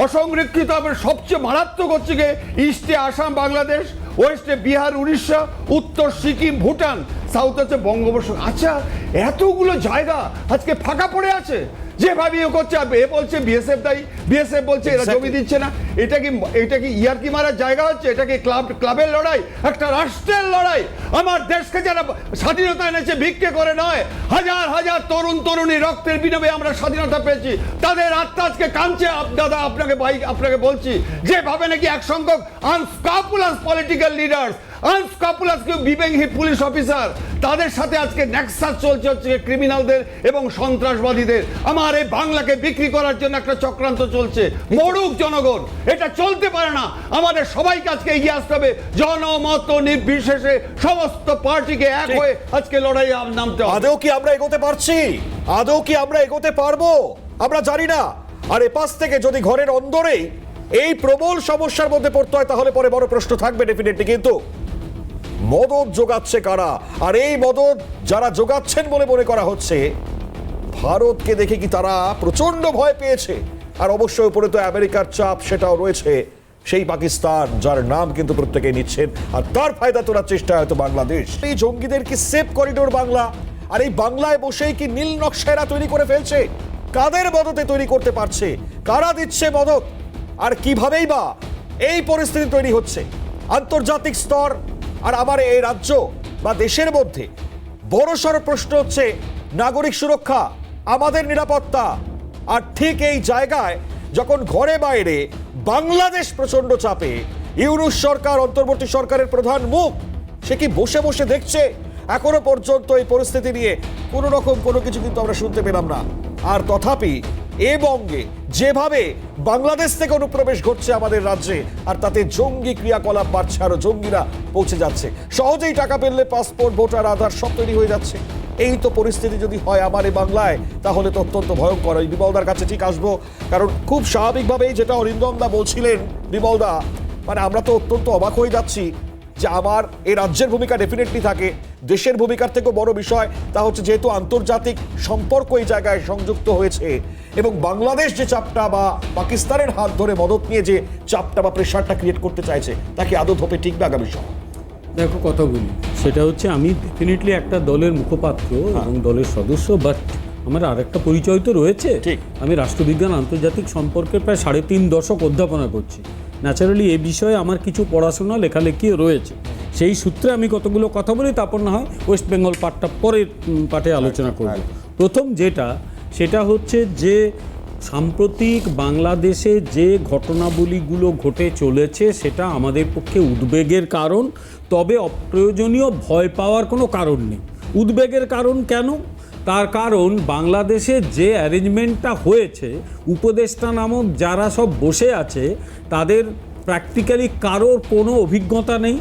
অসংরক্ষিত। আবার সবচেয়ে মারাত্মক হচ্ছে গিয়ে ইস্টে আসাম বাংলাদেশ, ওয়েস্টে বিহার উড়িষ্যা, উত্তর সিকিম ভুটান, সাউথ আছে বঙ্গোপসাগর। আচ্ছা, এতগুলো জায়গা আজকে ফাঁকা পড়ে আছে। যেভাবে এ করছে, এ বলছে বিএসএফ দায়ী, বিএসএফ বলছে এরা জমি দিচ্ছে না। এটা কি ইয়ারকি মারার জায়গা হচ্ছে? এটা কি ক্লাবের লড়াই? একটা রাষ্ট্রের লড়াই। আমার দেশকে যারা স্বাধীনতা এনেছে ভিক্ষে করে নয়, হাজার হাজার তরুণ তরুণী রক্তের বিনিময়ে আমরা স্বাধীনতা পেয়েছি। তাদের আত্মা আজকে কাঁদছে। দাদা, আপনাকে বলছি, যেভাবে নাকি এক সংখ্যক আনস্ক্রুপুলাস পলিটিক্যাল লিডার্স, আনস্ক্রুপুলাস বিবেকহী পুলিশ অফিসার, তাদের সাথে আজকে নেক্সাস চলছে হচ্ছে ক্রিমিনালদের এবং সন্ত্রাসবাদীদের। আমার এই বাংলাকে বিক্রি করার জন্য একটা চক্রান্ত চলছে। মরুক জনগণ, এটা চলতে পারে না। আমাদের সবাইকে আজকে এগিয়ে আসতে হবে, জনমত নির্বিশেষে সমস্ত পার্টিকে এক হয়ে আজকে লড়াই নামতে হবে। আদৌ কি আমরা এগোতে পারছি? আদৌ কি আমরা এগোতে পারবো? আমরা জানি না। আর এপাশ থেকে যদি ঘরের অন্দরেই এই প্রবল সমস্যার মধ্যে পড়তে হয়, তাহলে পরে বড় প্রশ্ন থাকবে ডেফিনেটলি। কিন্তু মদত যোগাচ্ছে কারা? আর এই মদত যারা যোগাচ্ছেন বলে মনে করা হচ্ছে, ভারতকে দেখে কি তারা প্রচন্ড ভয় পেয়েছে? আর অবশ্যই উপরে তো আমেরিকার চাপ সেটাও রয়েছে, সেই পাকিস্তান যার নাম কিন্তু প্রত্যেকে নিচ্ছেন, আর তার ফায়দা তোলার চেষ্টা হয়তো বাংলাদেশ। এই জঙ্গিদের কি সেফ করিডোর বাংলা? আর এই বাংলায় বসেই কি নীল নকশারা তৈরি করে ফেলছে? কাদের মদতে তৈরি করতে পারছে? কারা দিচ্ছে মদত? আর কিভাবেই বা এই পরিস্থিতি তৈরি হচ্ছে? আন্তর্জাতিক স্তর আর আমার এই রাজ্য বা দেশের মধ্যে বড়সড় প্রশ্ন হচ্ছে নাগরিক সুরক্ষা, আমাদের নিরাপত্তা। আর ঠিক এই জায়গায় যখন ঘরে বাইরে বাংলাদেশ প্রচন্ড চাপে, ইউনূস সরকার, অন্তর্বর্তী সরকারের প্রধান মুখ, সে কি বসে বসে দেখছে? এখনো পর্যন্ত এই পরিস্থিতি নিয়ে কোনো রকম কোনো কিছু কিন্তু আমরা শুনতে পেলাম না। আর তথাপি এ বঙ্গে যেভাবে বাংলাদেশ থেকে অনুপ্রবেশ ঘটছে আমাদের রাজ্যে, আর তাতে জঙ্গি ক্রিয়াকলাপ বাড়ছে, আরো জঙ্গিরা পৌঁছে যাচ্ছে, সহজেই টাকা পেলে পাসপোর্ট, ভোটার, আধার সব তৈরি হয়ে যাচ্ছে। এই তো পরিস্থিতি যদি হয় আমার এই বাংলায়, তাহলে তো অত্যন্ত ভয়ঙ্কর। ওই বিমলদার কাছে ঠিক আসবো, কারণ খুব স্বাভাবিকভাবেই যেটা অরিন্দম দা বলছিলেন, বিমলদা, মানে আমরা তো অত্যন্ত অবাক হয়ে যাচ্ছি যে আমার এই রাজ্যের ভূমিকা ডেফিনেটলি থাকে, দেশের ভূমিকার থেকেও বড় বিষয় তা হচ্ছে যেহেতু আন্তর্জাতিক সম্পর্ক এই জায়গায় সংযুক্ত হয়েছে, এবং বাংলাদেশ যে চাপটা বা পাকিস্তানের হাত ধরে মদত নিয়ে যে চাপটা বা প্রেশারটা ক্রিয়েট করতে চাইছে, তাকে আদৌ ধোপে টিকবে আগামী সময়? দেখো, কথা বলি, সেটা হচ্ছে আমি ডেফিনেটলি একটা দলের মুখপাত্র এবং দলের সদস্য, বাট আমার আরেকটা পরিচয় তো রয়েছে। ঠিক। আমি রাষ্ট্রবিজ্ঞান আন্তর্জাতিক সম্পর্কের প্রায় 3.5 দশক অধ্যাপনা করছি। ন্যাচারালি এই বিষয়ে আমার কিছু পড়াশোনা, লেখালেখিও রয়েছে। সেই সূত্রে আমি কতগুলো কথা বলি, তারপর না হয় ওয়েস্ট বেঙ্গল পার্টটা পরের পার্টে আলোচনা করব। প্রথম সেটা হচ্ছে যে সাম্প্রতিক বাংলাদেশে যে ঘটনাবলীগুলো ঘটে চলেছে সেটা আমাদের পক্ষে উদ্বেগের কারণ, তবে অপ্রয়োজনীয় ভয় পাওয়ার কোনো কারণ নেই। উদ্বেগের কারণ কেন? তার কারণ বাংলাদেশে যে অ্যারেঞ্জমেন্টটা হয়েছে, উপদেষ্টা নামক যারা সব বসে আছে, তাদের প্র্যাকটিক্যালি কারোর কোনো অভিজ্ঞতা নেই।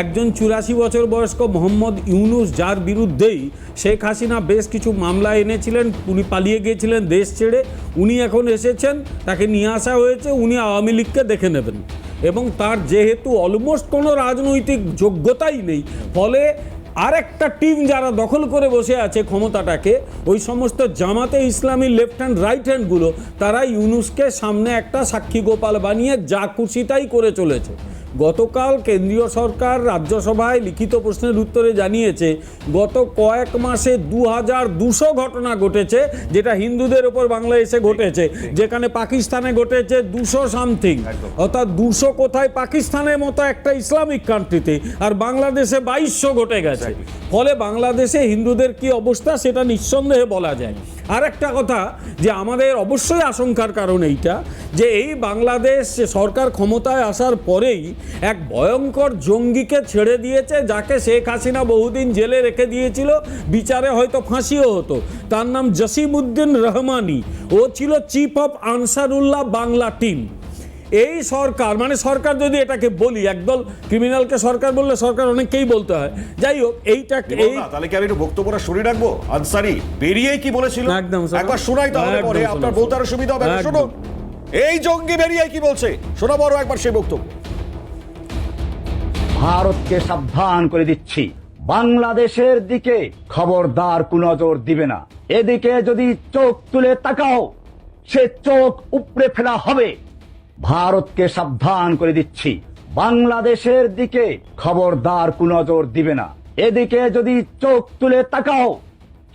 একজন 84 বছর বয়স্ক মোহাম্মদ ইউনূস, যার বিরুদ্ধেই শেখ হাসিনা বেশ কিছু মামলা এনেছিলেন, উনি পালিয়ে গিয়েছিলেন দেশ ছেড়ে, উনি এখন এসেছেন, তাকে নিয়ে আসা হয়েছে, উনি আওয়ামী লীগকে দেখে নেবেন, এবং তার যেহেতু অলমোস্ট কোনো রাজনৈতিক যোগ্যতাই নেই, ফলে আরেকটা টিম যারা দখল করে বসে আছে ক্ষমতাটাকে, ওই সমস্ত জামাতে ইসলামী লেফট হ্যান্ড রাইট হ্যান্ডগুলো, তারা ইউনূসকে সামনে একটা সাক্ষী গোপাল বানিয়ে যা খুশি তাই করে চলেছে। গতকাল কেন্দ্রীয় সরকার রাজ্যসভায় লিখিত প্রশ্নের উত্তরে জানিয়েছে গত কয়েক মাসে 2200 ঘটনা ঘটেছে, যেটা হিন্দুদের ওপর বাংলাদেশে ঘটেছে, যেখানে পাকিস্তানে ঘটেছে 200 সামথিং। অর্থাৎ 200 কোথায় পাকিস্তানের মতো একটা ইসলামিক কান্ট্রিতে, আর বাংলাদেশে 2200 ঘটে গেছে। ফলে বাংলাদেশে হিন্দুদের কি অবস্থা সেটা নিঃসন্দেহে বলা যায়। আর একটা কথা, যে আমাদের অবশ্যই আশঙ্কার কারণ এইটা, যে এই বাংলাদেশ সরকার ক্ষমতায় আসার পরেই এক ভয়ঙ্কর জঙ্গিকে ছেড়ে দিয়েছে, যাকে শেখ হাসিনা বহুদিন জেলে রেখে দিয়েছিল, বিচারে হয়তো ফাঁসিও হতো। তার নাম জসিমউদ্দিন রহমানি, ও ছিল chief of Ansarullah Bangla team. এই সরকার, মানে সরকার যদি এটাকে বলি, একদল ক্রিমিনালকে সরকার বললে সরকার অনেককেই বলতে হয়, যাই হোক, তাহলে কি আমি একটু বক্তব্যটা শুনে রাখবো? আনসারি বেরিয়েই কি বলেছিল একদম স্যার, একবার শোনাই, তাহলে পরে আপনার বলতে আরো সুবিধা হবে। শুনুন, এই জঙ্গি বেরিয়ে কি বলছে, শোনা বড় একবার সেই বক্তব্য। ভারতকে সাবধান করে দিচ্ছি, বাংলাদেশের দিকে খবরদার কুনজর দিবে না। এদিকে যদি চোখ তুলে তাকাও, সে চোখ উপড়ে ফেলা হবে। ভারতকে সাবধান করে দিচ্ছি, বাংলাদেশের দিকে খবরদার কুনজর দিবে না। এদিকে যদি চোখ তুলে তাকাও,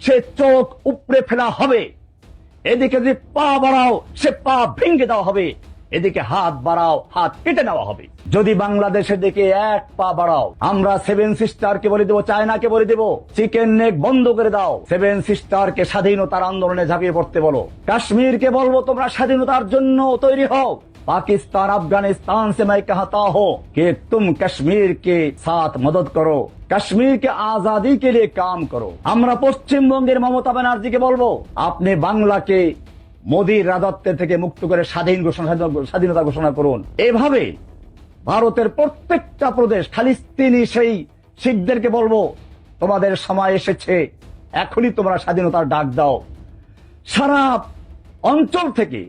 সে চোখ উপড়ে ফেলা হবে। এদিকে যদি পা বাড়াও, সে পা ভেঙে দেওয়া হবে। এদিকে হাত বাড়াও, হাত কেটে নেওয়া হবে। যদি বাংলাদেশের দিকে এক পা বাড়াও, আমরা 7 সিস্টারকে বলে দেবো, চায়নাকে বলে দেবো, চিকেন নেক বন্ধ করে দাও। 7 সিস্টারকে স্বাধীনতার আন্দোলনে ঝাঁপিয়ে পড়তে বলো। কাশ্মীরকে বলবো, তোমরা স্বাধীনতার জন্য তৈরি হও। पाकिस्तान अफगानिस्तान से मैं कहता हूँ कि तुम कश्मीर के साथ मदद करो, कश्मीर के आजादी के लिए काम करो। আমরা পশ্চিমবঙ্গের মমতা ব্যানার্জিকে বলবো, আপনি বাংলাকে মোদির রাজত্ব থেকে মুক্ত করে স্বাধীনতা ঘোষণা করুন। এভাবে ভারতের প্রত্যেকটা প্রদেশ, খালিস্তানি সেই শিখদেরকে বলবো, তোমাদের সময় এসেছে, এখনই তোমরা স্বাধীনতার ডাক দাও। সারা অঞ্চল থেকে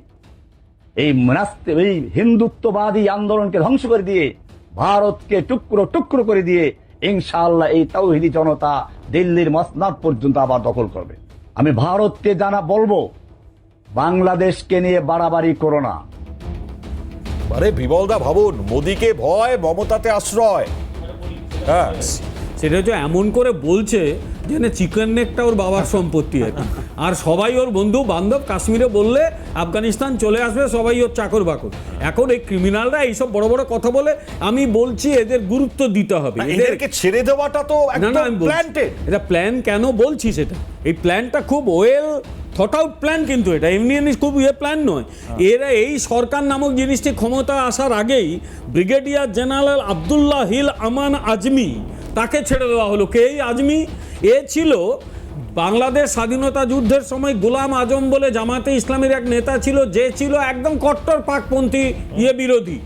এই হিন্দুত্ববাদী আন্দোলনকে ধ্বংস করে দিয়ে, ভারতকে টুকরো টুকরো করে দিয়ে ইনশাআল্লাহ এই তাওহীদি জনতা দিল্লির মসনদ পর্যন্ত আবার দখল করবে। আমি ভারতকে বলবো, বাংলাদেশকে নিয়ে বাড়াবাড়ি করো না। আরে বিমলদা ভাবুন, মোদিকে ভয়, মমতাতে আশ্রয়। হ্যাঁ, সেটা হচ্ছে এমন করে বলছে যেন চিকেন নেকটা ওর বাবার সম্পত্তি আর কি। আর সবাই ওর বন্ধু বান্ধব, কাশ্মীরে বললে আফগানিস্তান চলে আসবে, সবাই ওর চাকর বাকর। এখন এই ক্রিমিনালরা এইসব বড় বড় কথা বলে, আমি বলছি এদের গুরুত্ব দিতে হবে। এদেরকে ছেড়ে দেওয়াটা তো না না, একদম আমি বলছি, প্ল্যান্টেড। এটা প্ল্যান কেন বলছি সেটা, এই প্ল্যানটা খুব ওয়েল থট আউট প্ল্যান, কিন্তু এটা এমনি এমনি খুব প্ল্যান নয়। এরা এই সরকার নামক জিনিসটি ক্ষমতা আসার আগেই ব্রিগেডিয়ার জেনারেল আব্দুল্লাহ হিল আমান আজমি, তাকে ছেড়ে দেওয়া হলো। কে এই আজমি? এ ছিল বাংলাদেশ স্বাধীনতা যুদ্ধের সময় গোলাম আজম বলে জামাতে ইসলামের এক নেতা ছিল, যে ছিল একদম কট্টর পাকপন্থী বিরোধী,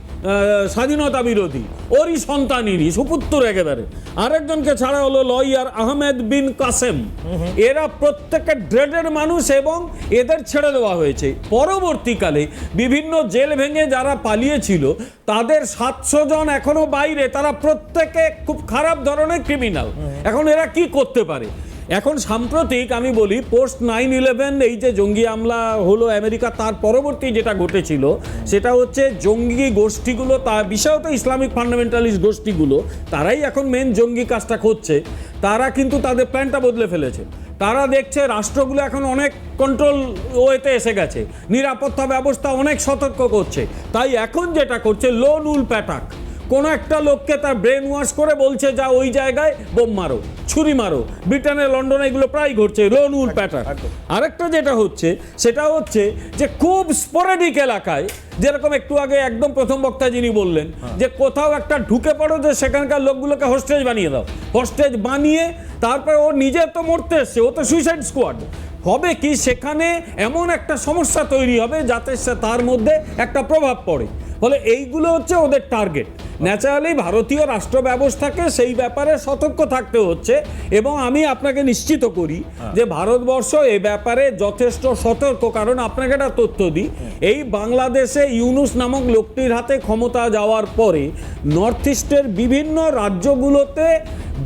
স্বাধীনতা বিরোধী, ওরই সন্তানেরই সুপুত্র একেবারে। আরেকজনকে ছাড়া হলো লয়ার আহমেদ বিন কাসেম। এরা প্রত্যেকে ড্রেডের মানুষ এবং এদের ছেড়ে দেওয়া হয়েছে। পরবর্তীকালে বিভিন্ন জেল ভেঙে যারা পালিয়েছিল তাদের 700 জন এখনো বাইরে, তারা প্রত্যেকে খুব খারাপ ধরনের ক্রিমিনাল। এখন এরা কি করতে পারে? এখন সাম্প্রতিক আমি বলি, পোস্ট 9/11 এই যে জঙ্গি হামলা হলো আমেরিকা, তার পরবর্তী যেটা ঘটেছিল সেটা হচ্ছে জঙ্গি গোষ্ঠীগুলো, তার বিশেষত ইসলামিক ফান্ডামেন্টালিস্ট গোষ্ঠীগুলো, তারাই এখন মেন জঙ্গি কাজটা করছে। তারা কিন্তু তাদের প্ল্যানটা বদলে ফেলেছে। তারা দেখছে রাষ্ট্রগুলো এখন অনেক কন্ট্রোল ওয়েতে এসে গেছে, নিরাপত্তা ব্যবস্থা অনেক সতর্ক করছে। তাই এখন যেটা করছে, লোন উল প্যাটাক, কোনো একটা লোককে তার ব্রেন ওয়াশ করে বলছে যা ওই জায়গায় বোম মারো, ছুরি মারো। ব্রিটেনে, লন্ডনে এগুলো প্রায় ঘটছে, লোন উল প্যাটার্ন। আরেকটা যেটা হচ্ছে সেটা হচ্ছে যে খুব স্পোরেডিক এলাকায়, যেরকম একটু আগে একদম প্রথম বক্তা যিনি বললেন যে কোথাও একটা ঢুকে পড়ো, যে সেখানকার লোকগুলোকে হোস্টেজ বানিয়ে দাও। হোস্টেজ বানিয়ে তারপরে ও নিজে তো মরতে এসছে, ও তো সুইসাইড স্কোয়াড। হবে কি, সেখানে এমন একটা সমস্যা তৈরি হবে যাতে তার মধ্যে একটা প্রভাব পড়ে। ফলে এইগুলো হচ্ছে ওদের টার্গেট। ন্যাচারালি ভারতীয় রাষ্ট্র ব্যবস্থাকে সেই ব্যাপারে সতর্ক থাকতে হচ্ছে, এবং আমি আপনাকে নিশ্চিত করি যে ভারতবর্ষ এ ব্যাপারে যথেষ্ট সতর্ক। কারণ আপনাকে একটা তথ্য দিই, এই বাংলাদেশে ইউনুস নামক লোকটির হাতে ক্ষমতা যাওয়ার পরে নর্থ ইস্টের বিভিন্ন রাজ্যগুলোতে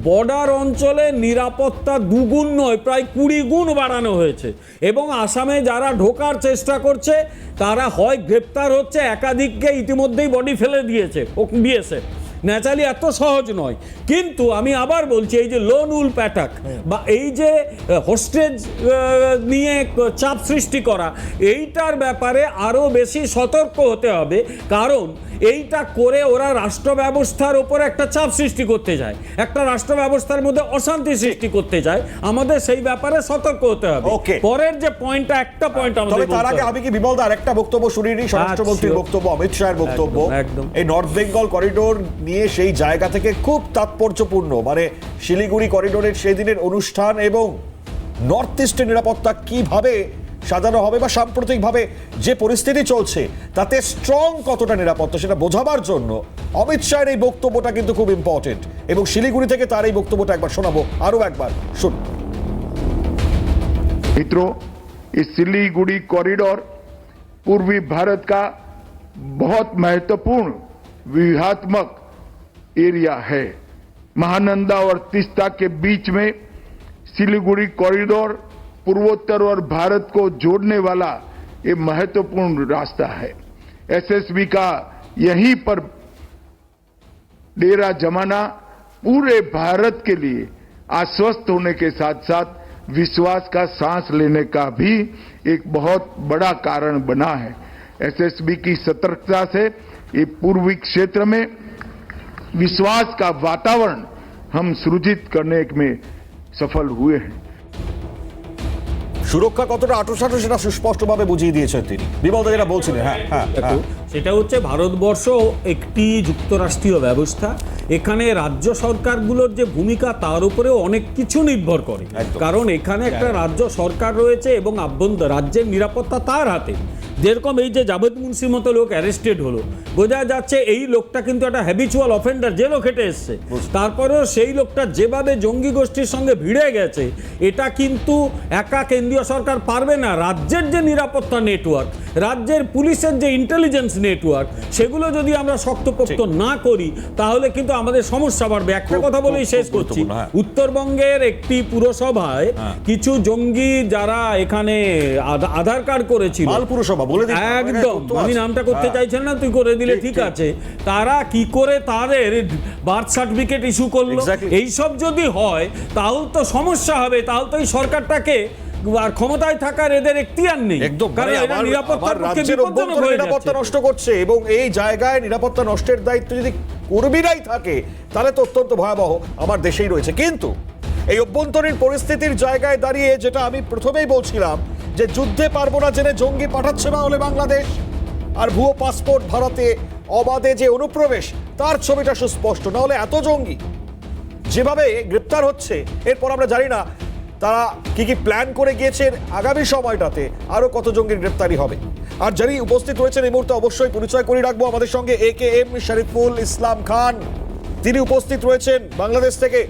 বর্ডার অঞ্চলে নিরাপত্তা দুগুণ নয়, প্রায় 20 গুণ বাড়ানো হয়েছে। এবং আসামে যারা ঢোকার চেষ্টা করছে তারা হয় গ্রেপ্তার হচ্ছে, একাধিককে ইতিমধ্যেই বডি ফেলে দিয়েছে বিএসএফ। ন্যাচারালি এত সহজ নয়। কিন্তু আমি আবার বলছি, এই যে লোন উল প্যাটাক বা এই যে হোস্টেজ নিয়ে চাপ সৃষ্টি করা, এইটার ব্যাপারে আরও বেশি সতর্ক হতে হবে। কারণ এইটা করে ওরা রাষ্ট্র ব্যবস্থার উপরে একটা চাপ সৃষ্টি করতে যায়, একটা রাষ্ট্র ব্যবস্থার মধ্যে অশান্তি সৃষ্টি করতে যায়। আমাদের সেই ব্যাপারে সতর্ক হতে হবে। পরের যে পয়েন্টটা, একটা পয়েন্ট আমাদের, তার আগে আমি কি বিমলদা আরেকটা বক্তব্য শুনিনি, স্বরাষ্ট্রমন্ত্রীর বক্তব্য, অমিত শাহের বক্তব্য। এই নর্থ বেঙ্গল করিডোর নিয়ে সেই জায়গা থেকে খুব তাৎপর্যপূর্ণ, মানে শিলিগুড়ি করিডোরের সেই দিনের অনুষ্ঠান এবং নর্থ ইস্টের নিরাপত্তা কিভাবে সাজানো হবে বা সাম্প্রতিকভাবে যে পরিস্থিতি চলছে তাতে স্ট্রং কতটা নিরাপত্তা সেটা বোঝাবার জন্য অমিত শাহের এই বক্তব্যটা কিন্তু খুব ইম্পর্টেন্ট। এবং শিলিগুড়ি থেকে তার এই বক্তব্যটা একবার শোনাবো, আরো একবার শুনুন। मित्रों, इस सिलीगुड़ी कॉरिडोर पूर्वी भारत का बहुत महत्वपूर्ण व्यूहात्मक एरिया है। महानंदा और तीस्ता के बीच में सिलीगुड़ी कॉरिडोर पूर्वोत्तर और भारत को जोड़ने वाला ये महत्वपूर्ण रास्ता है। एसएसबी का यहीं पर डेरा जमाना पूरे भारत के लिए आश्वस्त होने के साथ साथ विश्वास का सांस लेने का भी एक बहुत बड़ा कारण बना है। एसएसबी की सतर्कता से ये पूर्वी क्षेत्र में विश्वास का वातावरण हम सृजित करने में सफल हुए हैं। সুরক্ষা কতটা আঁটোসাঁটো সেটা সুস্পষ্টভাবে বুঝিয়ে দিয়েছেন তিনি। বিমলদা যেটা বলছিলেন, হ্যাঁ, সেটা হচ্ছে ভারতবর্ষ একটি যুক্তরাষ্ট্রীয় ব্যবস্থা। এখানে রাজ্য সরকারগুলোর যে ভূমিকা তার উপরেও অনেক কিছু নির্ভর করে। কারণ এখানে একটা রাজ্য সরকার রয়েছে এবং রাজ্যের নিরাপত্তা তার হাতে। যেরকম এই যে জাভেদ মুন্সির মতো লোক অ্যারেস্টেড হলো, বোঝা যাচ্ছে এই লোকটা কিন্তু একটা হ্যাবিচুয়াল অফেন্ডার, জেলও খেটে এসছে। তারপরেও সেই লোকটা যেভাবে জঙ্গি গোষ্ঠীর সঙ্গে ভিড়ে গেছে, এটা কিন্তু একা কেন্দ্রীয় সরকার পারবে না। রাজ্যের যে নিরাপত্তা নেটওয়ার্ক, রাজ্যের পুলিশের যে ইন্টেলিজেন্স নেটওয়ার্ক, সেগুলো যদি আমরা শক্তপোক্ত না করি তাহলে কিন্তু আমাদের সমস্যা বাড়বে। একটা কথা বলেই শেষ করছি, গুরুত্বপূর্ণ, হ্যাঁ। উত্তরবঙ্গের একটি পুরসভায় কিছু জঙ্গি যারা এখানে আধার কার্ড করেছিল, মাল পুরসভা বলে দিন, একদম তথ্য আমি আছে। নামটা করতে হ্যাঁ। চাইছেন না, তুই করে দিলে ঠিক, ঠিক ঠিক। আছে, তারা কি করে তাদের বার্থ সার্টিফিকেট ইস্যু করলো? Exactly. এইসব যদি হয় তাহলে তো সমস্যা হবে, তাহলে তো এই সরকারটাকে আর ক্ষমতায় থাকার এদের এখতিয়ার নেই, একদম, কারণ মানে এরা আমার নিরাপত্তার পক্ষে রাজ্যের বিপজ্জনক অভ্যন্তরে হয়ে নিরাপত্তা যাচ্ছে। নষ্ট করছে, এবং এই জায়গায় নিরাপত্তা নষ্টের দায়িত্ব যদি কর্মীরাই থাকে তাহলে তো অত্যন্ত ভয়াবহ আমার দেশেই রয়েছে। কিন্তু এই অভ্যন্তরীণ পরিস্থিতির জায়গায় দাঁড়িয়ে যেটা আমি প্রথমেই বলছিলাম, যে যুদ্ধে পারবো না জেনে জঙ্গি পাঠাচ্ছে না হলে বাংলাদেশ, আর ভুয়ো পাসপোর্ট ভারতে অবাধে যে অনুপ্রবেশ তার ছবিটা সুস্পষ্ট, না হলে এত জঙ্গি যেভাবে গ্রেপ্তার হচ্ছে, এরপর আমরা জানি না তারা কি কি প্ল্যান করে গিয়েছেন, আগামী সময়টাতে আরো কত জঙ্গির গ্রেপ্তারি হবে। আর যারা উপস্থিত রয়েছেন এই মুহূর্তে অবশ্যই পরিচয় করে রাখবো, আমাদের সঙ্গে AKM শরীফুল ইসলাম খান, তিনি উপস্থিত রয়েছেন বাংলাদেশ থেকে,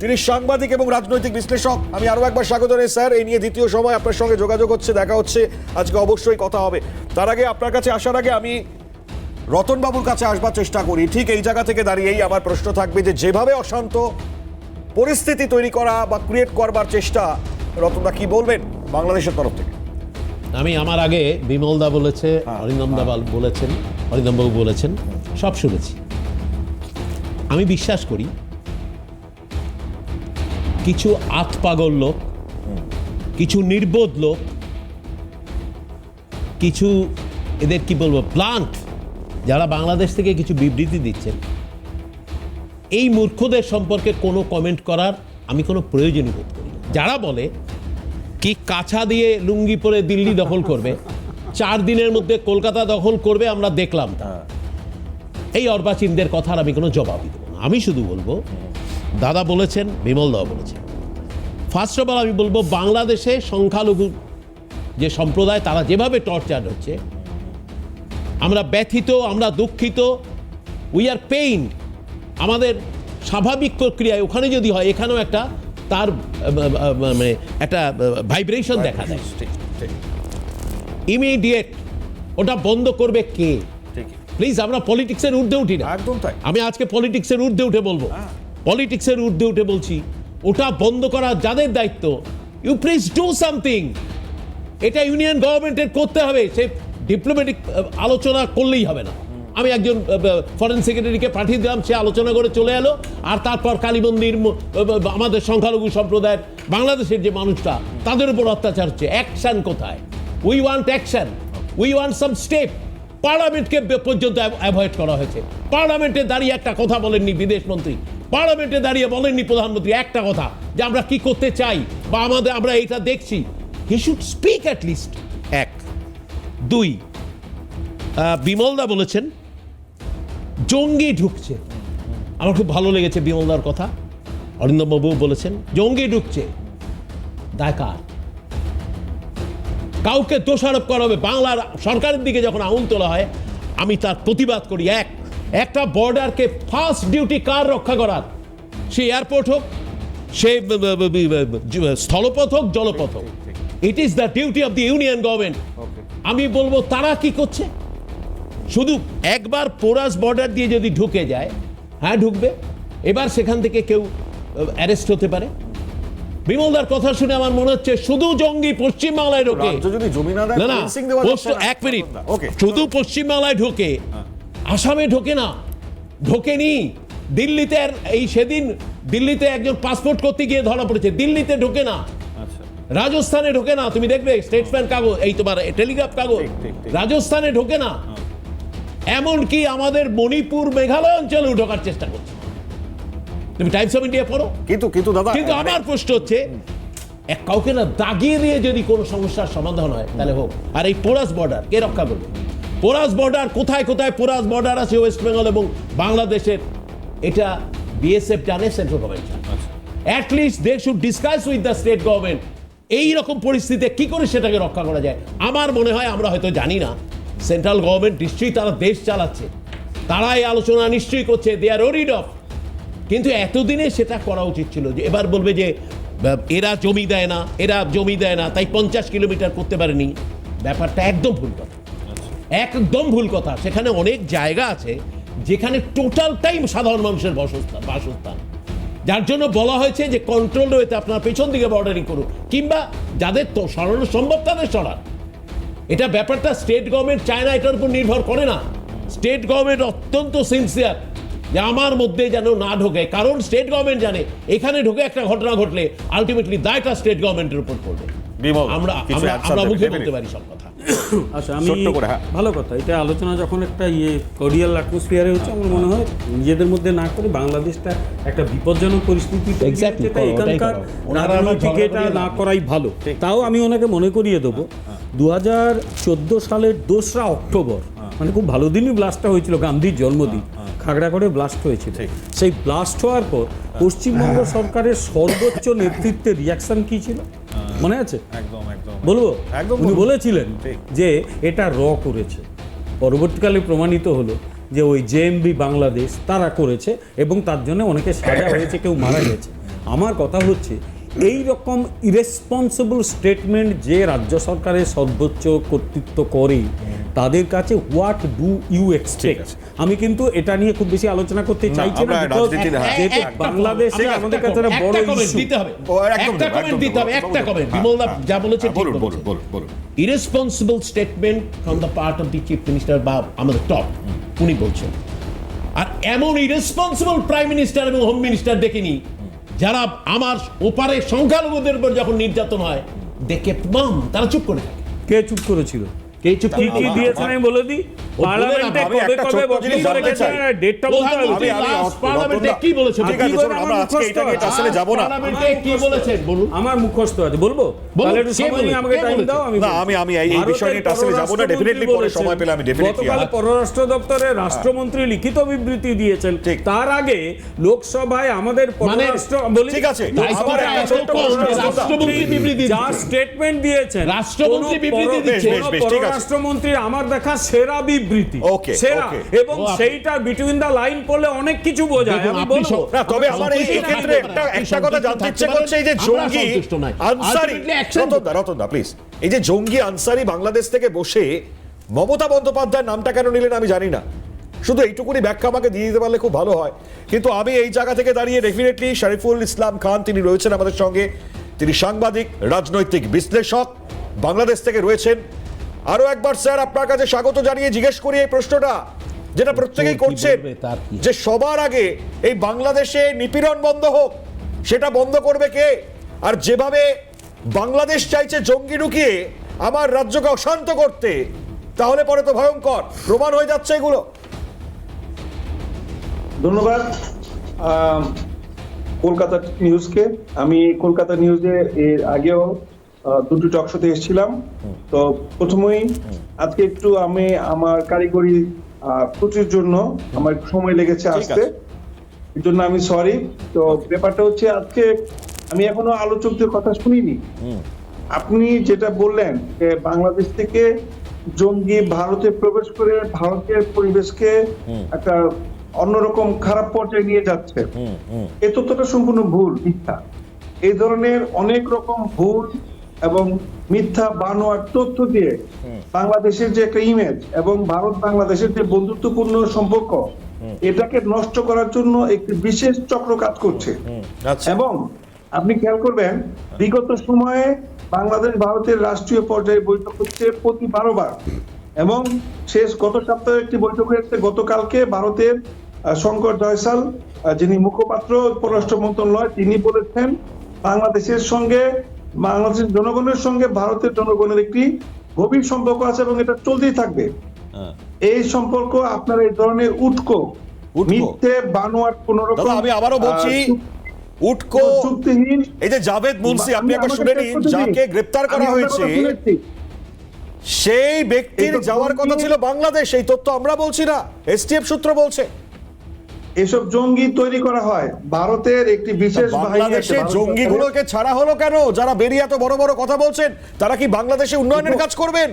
তিনি সাংবাদিক এবং রাজনৈতিক বিশ্লেষক। আমি আরো একবার স্বাগত জানাই স্যার, এই নিয়ে দ্বিতীয় সময় আপনার সঙ্গে যোগাযোগ হচ্ছে, দেখা হচ্ছে, আজকে অবশ্যই কথা হবে। তার আগে আপনার কাছে আসার আগে আমি রতনবাবুর কাছে আসবার চেষ্টা করি। ঠিক এই জায়গা থেকে দাঁড়িয়েই আমার প্রশ্ন থাকবে যে যেভাবে অশান্ত পরিস্থিতি তৈরি করা বা ক্রিয়েট করবার চেষ্টা, রতনদা কি বলবেন বাংলাদেশের তরফ থেকে? আমি আমার আগে বিমলদা বলেছে, অরিন্দমদা বলেছেন, অরিন্দমবাবু বলেছেন, সব শুনেছি। আমি বিশ্বাস করি কিছু আতপাগল লোক, কিছু নির্বোধ লোক, কিছু এদের কি বলবো প্লান্ট, যারা বাংলাদেশ থেকে কিছু বিবৃতি দিচ্ছেন, এই মূর্খদের সম্পর্কে কোনো কমেন্ট করার আমি কোনো প্রয়োজনই বোধ করি না। যারা বলে কি কাছা দিয়ে লুঙ্গি পরে দিল্লি দখল করবে, 4 দিনের মধ্যে কলকাতা দখল করবে, আমরা দেখলাম তা, এই অর্বাচীনদের কথার আমি কোনো জবাবই দেবো না। আমি শুধু বলবো, দাদা বলেছেন, বিমলদাও বলেছেন, ফার্স্ট অফ অল আমি বলবো বাংলাদেশে সংখ্যালঘু যে সম্প্রদায় তারা যেভাবে টর্চার হচ্ছে, আমরা ব্যথিত, আমরা দুঃখিত, উই আর পেইনড। আমাদের স্বাভাবিক প্রক্রিয়ায় ওখানে যদি হয়, এখানেও একটা তার মানে একটা ভাইব্রেশন দেখা দেয়। ইমিডিয়েট ওটা বন্ধ করবে কে? প্লিজ, আমরা পলিটিক্সের ঊর্ধ্বে উঠি না, একদম তাই। আমি আজকে পলিটিক্সের ঊর্ধ্বে উঠে বলবো, পলিটিক্সের ঊর্ধ্বে উঠে বলছি, ওটা বন্ধ করা যাদের দায়িত্ব, ইউ প্লিজ ডু সামথিং। এটা ইউনিয়ন গভর্নমেন্টের করতে হবে, সে ডিপ্লোম্যাটিক আলোচনা করলেই হবে না। আমি একজন ফরেন সেক্রেটারিকে পাঠিয়ে দিলাম, সে আলোচনা করে চলে এলো, আর তারপর কালীমন্দির আমাদের সংখ্যালঘু সম্প্রদায়ের বাংলাদেশের যে মানুষটা, তাদের উপর অত্যাচার হচ্ছে। অ্যাকশন কোথায়? We want action, we want some step. পার্লামেন্টকে পর্যন্ত অ্যাভয়েড করা হয়েছে। পার্লামেন্টে দাঁড়িয়ে একটা কথা বলেননি বিদেশমন্ত্রী, পার্লামেন্টে দাঁড়িয়ে বলেননি প্রধানমন্ত্রী একটা কথা, যে আমরা কি করতে চাই বা আমরা এটা দেখছি। He should speak at least. 1 2 বিমলদা বলেছেন জঙ্গি ঢুকছে, আমার খুব ভালো লেগেছে বিমলদার কথা। অরিন্দমবাবু বলেছেন জঙ্গি ঢুকছে, দায় কার? কাউকে দোষারোপ করা হবে। বাংলার সরকারের দিকে যখন আঙুল তোলা হয়, আমি তার প্রতিবাদ করি। একটা বর্ডারকে ফার্স্ট ডিউটি কার রক্ষা করার? সে এয়ারপোর্ট হোক, সে স্থলপথ হোক, জলপথ হোক, it is the duty of the union government. আমি বলবো তারা কি করছে? শুধু একবার পোরাস বর্ডার দিয়ে যদি ঢুকে যায়, হ্যাঁ ঢুকবে, এবার সেখান থেকে কেউ অ্যারেস্ট হতে পারে। বিমলদার কথা শুনে আমার মনে হচ্ছে শুধু জঙ্গি পশ্চিমবাংলায় ঢোকে, রাজ্য যদি জমি না দেয়, না না, fencing দেওয়া যাচ্ছে না। 1 মিনিট, ওকে, শুধু পশ্চিমবাংলায় ঢোকে, আসামে ঢোকে না, ঢোকেনি। দিল্লিতে এই সেদিন দিল্লিতে একজন পাসপোর্ট করতে গিয়ে ধরা পড়েছে, দিল্লিতে ঢোকে না, রাজস্থানে ঢোকে না। তুমি দেখবে স্টেটসম্যান কাগজ, এই তোমার টেলিগ্রাফ কাগজ, রাজস্থানে ঢোকে না। এমনকি আমাদের মণিপুর, মেঘালয় অঞ্চলেও ঢোকার চেষ্টা করছে। তুমি টাইমস অফ ইন্ডিয়া পড়ো। কিন্তু দাদা, কিন্তু আমার প্রশ্ন হচ্ছে, কাউকে না দাগিয়ে দিয়ে যদি কোনো সমস্যার সমাধান হয় তাহলে হোক। আর এই পোরাস বর্ডার কে রক্ষা করবে? পোরাস বর্ডার কোথায় কোথায় পোরাস বর্ডার আছে ওয়েস্ট বেঙ্গল এবং বাংলাদেশের, এটা বিএসএফ জানে, সেন্ট্রাল গভর্নমেন্ট জানে। At least they should discuss with the state government, এইরকম পরিস্থিতিতে কি করে সেটাকে রক্ষা করা যায়। আমার মনে হয় আমরা হয়তো জানি না, সেন্ট্রাল গভর্নমেন্ট নিশ্চয়ই তারা দেশ চালাচ্ছে, তারা এই আলোচনা নিশ্চয়ই করছে, দে আর ওরিড অফ। কিন্তু এতদিনে সেটা করা উচিত ছিল যে এবার বলবে যে এরা জমি দেয় না, এরা জমি দেয় না, তাই 50 কিলোমিটার করতে পারেনি। ব্যাপারটা একদম ভুল কথা, একদম ভুল কথা। সেখানে অনেক জায়গা আছে যেখানে টোটালটাই সাধারণ মানুষের বাসস্থান, যার জন্য বলা হয়েছে যে কন্ট্রোল রয়েছে, আপনার পেছন দিকে বর্ডারিং করুন, কিংবা যাদের তো সরানো সম্ভব তাদের সরান। এটা ব্যাপারটা স্টেট গভর্নমেন্ট চায় না, এটার উপর নির্ভর করে না। স্টেট গভর্নমেন্ট অত্যন্ত সিনসিয়ার যে আমার মধ্যে যেন না ঢোকে, কারণ স্টেট গভর্নমেন্ট জানে এখানে ঢোকে একটা ঘটনা ঘটলে আলটিমেটলি দায়টা স্টেট গভর্নমেন্টের উপর পড়বে। আমরা মুখে বলতে পারি সব কথা। আচ্ছা, আমি ভালো কথা, এটা আলোচনা যখন একটা কোরিয়াল অ্যাটমসফিয়ারে হচ্ছে, আমার মনে হয় নিজেদের মধ্যে না করে বাংলাদেশটা একটা বিপজ্জনক পরিস্থিতি এখানকার রাজনৈতিক এটা না করাই ভালো। তাও আমি ওনাকে মনে করিয়ে দেবো 2014 সালের 2রা অক্টোবর, মানে খুব ভালো দিনই ব্লাস্টটা হয়েছিল, গান্ধীর জন্মদিন, খাগড়াগড়ে ব্লাস্ট হয়েছিল। সেই ব্লাস্ট হওয়ার পর পশ্চিমবঙ্গ সরকারের সর্বোচ্চ নেতৃত্বের রিয়াকশন কি ছিল মনে আছে? বলবো, উনি বলেছিলেন যে এটা করেছে। পরবর্তীকালে প্রমাণিত হলো যে ওই জেএমবি বাংলাদেশ তারা করেছে এবং তার জন্য অনেকে সাজা হয়েছে, কেউ মারা গেছে। আমার কথা হচ্ছে এই রকম ইরেসপন্সিবল স্টেটমেন্ট যে রাজ্য সরকারের সর্বোচ্চ কর্তৃত্ব করে তাদের কাছে হোয়াট ডু ইউ এক্সপেক্ট? আমি কিন্তু এটা নিয়ে খুব বেশি আলোচনা করতে চাইছি না, যেহেতু বাংলাদেশে আমাদের কাছে একটা বড় ইস্যু। একটা কমেন্ট বিমলদা যা বলেছে ঠিক বলেছে। Irresponsible statement from the part of the chief minister বা আমাদের টপ, উনি বলছেন। আর এমন ইরেসপন্সিবল প্রাইম মিনিস্টার এবং হোম মিনিস্টার দেখিনি যারা আমার ওপারে সংখ্যালঘুদের উপর যখন নির্যাতন হয় দেখে তারা চুপ করে থাকে। কে চুপ করেছিল? কি দিয়েছেন আমি বলে দিই, পার্লামেন্টে কবে কবে বক্তব্য রেখেছেন, ডেটটা বলতে হবে। পার্লামেন্টে কি বলেছেন? ঠিক আছে, চলুন আমরা আজকে এটা নিয়ে আসলে যাব না। পার্লামেন্টে কি বলেছেন বলুন। আমার মুখস্থ আছে, বলবো? তাহলে একটু সময় নিয়ে আমাকে টাইম দাও। আমি এই বিষয় নিয়ে আসলে যাব না, ডেফিনেটলি পরে সময় পেলে আমি ডেফিনেটলি। গতকাল পররাষ্ট্র দপ্তরের রাষ্ট্রমন্ত্রী লিখিত বিবৃতি দিয়েছেন, তার আগে লোকসভায় আমাদের পররাষ্ট্র ঠিক আছে, আমার একটা ছোট্ট রাষ্ট্রমন্ত্রী বিবৃতি যা স্টেটমেন্ট দিয়েছেন, রাষ্ট্রমন্ত্রী বিবৃতি দিচ্ছেন, রাষ্ট্রমন্ত্রীর আমার দেখা সেরা বিবৃতি, সেরা, এবং সেইটা বিটুইন দা লাইন পড়লে অনেক কিছু বোঝায়। আমি বলবো না, তবে আমার এই ক্ষেত্রে একটা কথা জানতে ইচ্ছে করছে, এই যে জঙ্গি আনসারি, রতনদা প্লিজ, এই যে জঙ্গি আনসারি বাংলাদেশ থেকে বসে মমতা বন্দ্যোপাধ্যায়ের নামটা কেন নিলেন আমি জানি না, শুধু এইটুকুনি ব্যাখ্যা আমাকে দিয়ে দিতে পারলে খুব ভালো হয়। কিন্তু আমি এই জায়গা থেকে দাঁড়িয়ে ডেফিনেটলি শরীফুল ইসলাম খান তিনি রয়েছেন আমাদের সঙ্গে, তিনি সাংবাদিক, রাজনৈতিক বিশ্লেষক, বাংলাদেশ থেকে রয়েছেন। আরো একবার স্যার আপনার কাছে স্বাগত জানিয়ে জিজ্ঞেস করি এই প্রশ্নটা, যেটা প্রত্যেকেই করছেন, যে সবার আগে এই বাংলাদেশে নিপীড়ন বন্ধ হোক, সেটা বন্ধ করবে কে? আর যেভাবে বাংলাদেশ চাইছে জঙ্গি ঢুকিয়ে আমার রাজ্যকে অশান্ত করতে, তাহলে পরে তো ভয়ঙ্কর প্রমাণ হয়ে যাচ্ছে এগুলো। ধন্যবাদ কলকাতা নিউজকে। আমি কলকাতা নিউজে এর আগেও দুটো টক শোতে এসেছিলাম। তো প্রথমেই আজকে একটু আমি আমার কারিগরি ত্রুটির জন্য আমার সময় লেগেছে আসতে, এর জন্য আমি সরি। তো ব্যাপারটা হচ্ছে আজকে আমি এখনো আলোচকদের কথা শুনিনি। আপনি যেটা বললেন যে বাংলাদেশ থেকে জঙ্গি ভারতে প্রবেশ করে ভারতের পরিবেশকে একটা অন্যরকম খারাপ পর্যায়ে নিয়ে যাচ্ছে, এই তথ্যটা সম্পূর্ণ ভুল, মিথ্যা। এই ধরনের অনেক রকম ভুল এবং মিথ্যা বানোয়ার তথ্য দিয়ে বাংলাদেশের যে একটা ইমেজ এবং ভারত বাংলাদেশের যে বন্ধুত্বপূর্ণ সম্পর্ক, এটাকে নষ্ট করার জন্য একটি বিশেষ চক্র কাজ করছে। এবং আপনি খেয়াল করবেন বিগত সময়ে বাংলাদেশ ভারতের রাষ্ট্রীয় পর্যায়ে বৈঠক হচ্ছে প্রতি 12 বার, এবং শেষ গত সপ্তাহে একটি বৈঠক হয়েছে গতকালকে। ভারতের শঙ্কর জয়সাল, যিনি মুখপাত্র পররাষ্ট্র মন্ত্রণালয়, তিনি বলেছেন বাংলাদেশের সঙ্গে, বাংলাদেশের জনগণের সঙ্গে ভারতের জনগণের একটি গভীর সম্পর্ক আছে এবং এটা চলতেই থাকবে। এই সম্পর্ক আপনার এই ধরনের উটকো মিথ্যে বানোয়ার কোন রকম, আমি আবারও বলছি, উটকো চুক্তিহীন, এই যে জাভেদ মুন্সি, আপনি একবার শুনে নিন, যাকে গ্রেফতার করা হয়েছে সেই ব্যক্তির যাওয়ার কথা ছিল বাংলাদেশ, এই তথ্য আমরা বলছি না, এসটিএফ সূত্র বলছে। এসব জঙ্গি তৈরি করা হয় ভারতের একটি বিশেষ বাংলাদেশে জঙ্গিগুলোকে ছাড়া হলো কেন? যারা বেরিয়ে এত বড় বড় কথা বলছেন, তারা কি বাংলাদেশে উন্নয়নের কাজ করবেন?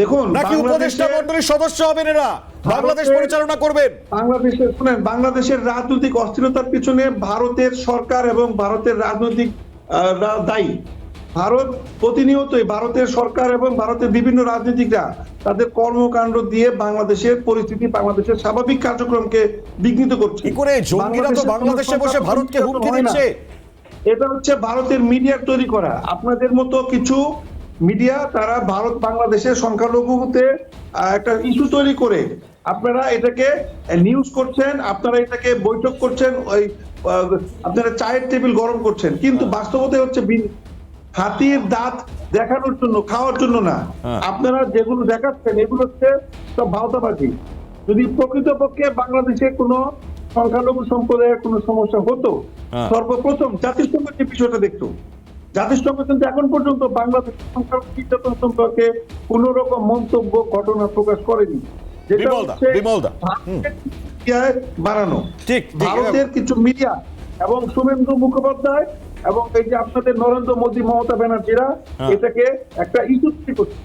দেখুন, নাকি উপদেষ্টা মণ্ডলীর সদস্য হবেন এরা, বাংলাদেশ পরিচালনা করবেন? বাংলাদেশের শুনেন, বাংলাদেশের রাজনৈতিক অস্থিরতার পিছনে ভারতের সরকার এবং ভারতের রাজনৈতিক দায়ী। ভারত প্রতিনিয়তই ভারতের সরকার এবং ভারতের বিভিন্ন রাজনীতিকরা তাদের কর্মকাণ্ড দিয়ে বাংলাদেশের পরিস্থিতি, বাংলাদেশের স্বাভাবিক কার্যক্রমকে বিঘ্নিত করছে। কি করে জঙ্গিরা তো বাংলাদেশে বসে ভারতকে হুমকি দিচ্ছে? এটা হচ্ছে ভারতের মিডিয়া তৈরি করা। আপনাদের মতো কিছু মিডিয়া তারা ভারত বাংলাদেশের সংখ্যালঘুতে একটা ইস্যু তৈরি করে আপনারা এটাকে নিউজ করছেন, আপনারা এটাকে বৈঠক করছেন, ওই আপনারা চায়ের টেবিল গরম করছেন, কিন্তু বাস্তবতা হচ্ছে হাতির দাঁত দেখানোর জন্য, খাওয়ার জন্য না। আপনারা যেগুলো দেখাচ্ছেন এগুলো হচ্ছে সব ভাওতাবাজি। যদি প্রকৃতপক্ষে বাংলাদেশে কোনো সংখ্যালঘু সম্প্রদায়ের কোনো সমস্যা হতো, সর্বপ্রথম জাতিসংঘ যে বিষয়টা দেখতো। জাতিসংঘ কিন্তু এখন পর্যন্ত বাংলাদেশ সংখ্যালঘু নির্যাতন সম্পর্কে কোন রকম মন্তব্য, ঘটনা প্রকাশ করেনি। যেটা হচ্ছে বানানো ভারতের কিছু মিডিয়া এবং শুভেন্দু মুখোপাধ্যায় এবং এই যে আপনাদের নরেন্দ্র মোদী, মমতা ব্যানার্জিরা এটাকে একটা ইস্যু করছে।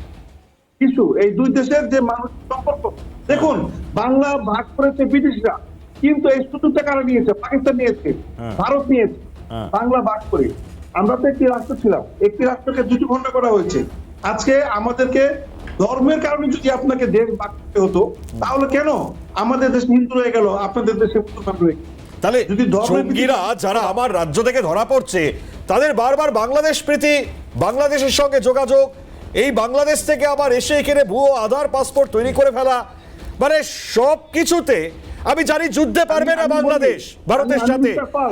ইস্যু এই দুই দেশের যে মানুষ সম্পর্ক। দেখুন, বাংলা ভাগ করেছে বিদেশিরা, কিন্তু এই সুযোগটা কারা নিয়েছে? পাকিস্তান নিয়েছে, ভারত নিয়েছে। বাংলা ভাগ করে আমরা তো একটি রাষ্ট্র ছিলাম, একটি রাষ্ট্রকে দুটি খণ্ড করা হয়েছে। আজকে আমাদেরকে ধর্মের কারণে যদি আপনাকে দেশ ভাগ করতে হতো, তাহলে কেন আমাদের দেশ হিন্দু হয়ে গেল, আপনাদের দেশে মুসলমান রয়ে গেল? তাহলে জঙ্গিরা যারা আমার রাজ্য থেকে ধরা পড়ছে তাদের বারবার বাংলাদেশ প্রীতি, বাংলাদেশের সঙ্গে যোগাযোগ, এই বাংলাদেশ থেকে আবার এসে এখানে ভুয়ো আধার পাসপোর্ট তৈরি করে ফেলা, মানে সব কিছুতে আমি জানি যুদ্ধে পারবে না বাংলাদেশ ভারতের সাথে,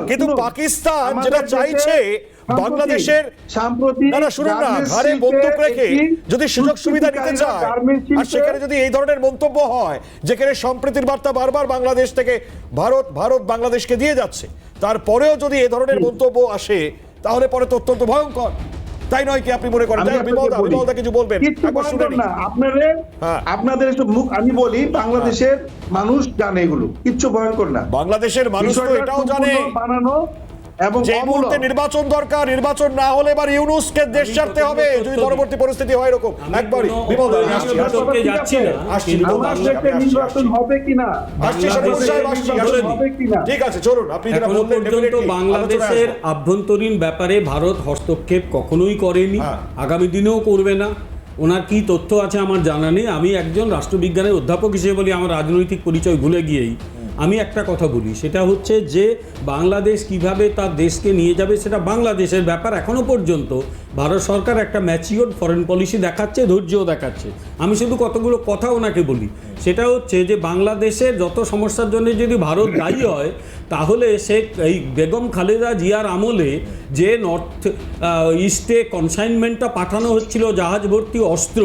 কিন্তু পাকিস্তান যেটা চাইছে বাংলাদেশের না শুনুন না, ঘাড়ে বন্দুক রেখে যদি সুযোগ সুবিধা নিতে চায়, আর সেখানে যদি এই ধরনের মন্তব্য হয় যেখানে সম্প্রীতির বার্তা বারবার বাংলাদেশ থেকে ভারত বাংলাদেশকে দিয়ে যাচ্ছে, তারপরেও যদি এই ধরনের মন্তব্য আসে তাহলে পরে তো অত্যন্ত ভয়ঙ্কর, তাই নয় কি আপনি মনে করেন? বিমলদা কিছু বলবেন? আপনাদের মুখ আমি বলি, বাংলাদেশের মানুষ জানে এগুলো কিচ্ছু ভয়ঙ্কর না। বাংলাদেশের মানুষ তো এটাও জানে বানানো এবং যে মুহূর্তে নির্বাচন দরকার, নির্বাচন না হলে এবার ইউনূসকে দেশ ছাড়তে হবে যদি পরবর্তী পরিস্থিতি হয় এরকম। একবারই বিমলদা নির্বাচন হবে কিনা, ঠিক আছে চলুন। আপনি যেটা বললেন, বাংলাদেশের আভ্যন্তরীণ ব্যাপারে ভারত হস্তক্ষেপ কখনোই করেনি, আগামী দিনেও করবে না। ওনার কি তথ্য আছে আমার জানা নেই। আমি একজন রাষ্ট্রবিজ্ঞানের অধ্যাপক হিসেবে বলি, আমার রাজনৈতিক পরিচয় ভুলে গিয়েই আমি একটা কথা বলি, সেটা হচ্ছে যে বাংলাদেশ কিভাবে তার দেশকে নিয়ে যাবে সেটা বাংলাদেশের ব্যাপার। এখনো পর্যন্ত ভারত সরকার একটা ম্যাচিওর ফরেন পলিসি দেখাচ্ছে, ধৈর্যও দেখাচ্ছে। আমি শুধু কতগুলো কথা ওনাকে বলি, সেটা হচ্ছে যে বাংলাদেশের যত সমস্যার জন্য যদি ভারত দায়ী হয়, তাহলে সে এই বেগম খালেদা জিয়ার আমলে যে নর্থ ইস্টে কনসাইনমেন্টটা পাঠানো হচ্ছিল জাহাজ ভর্তি অস্ত্র,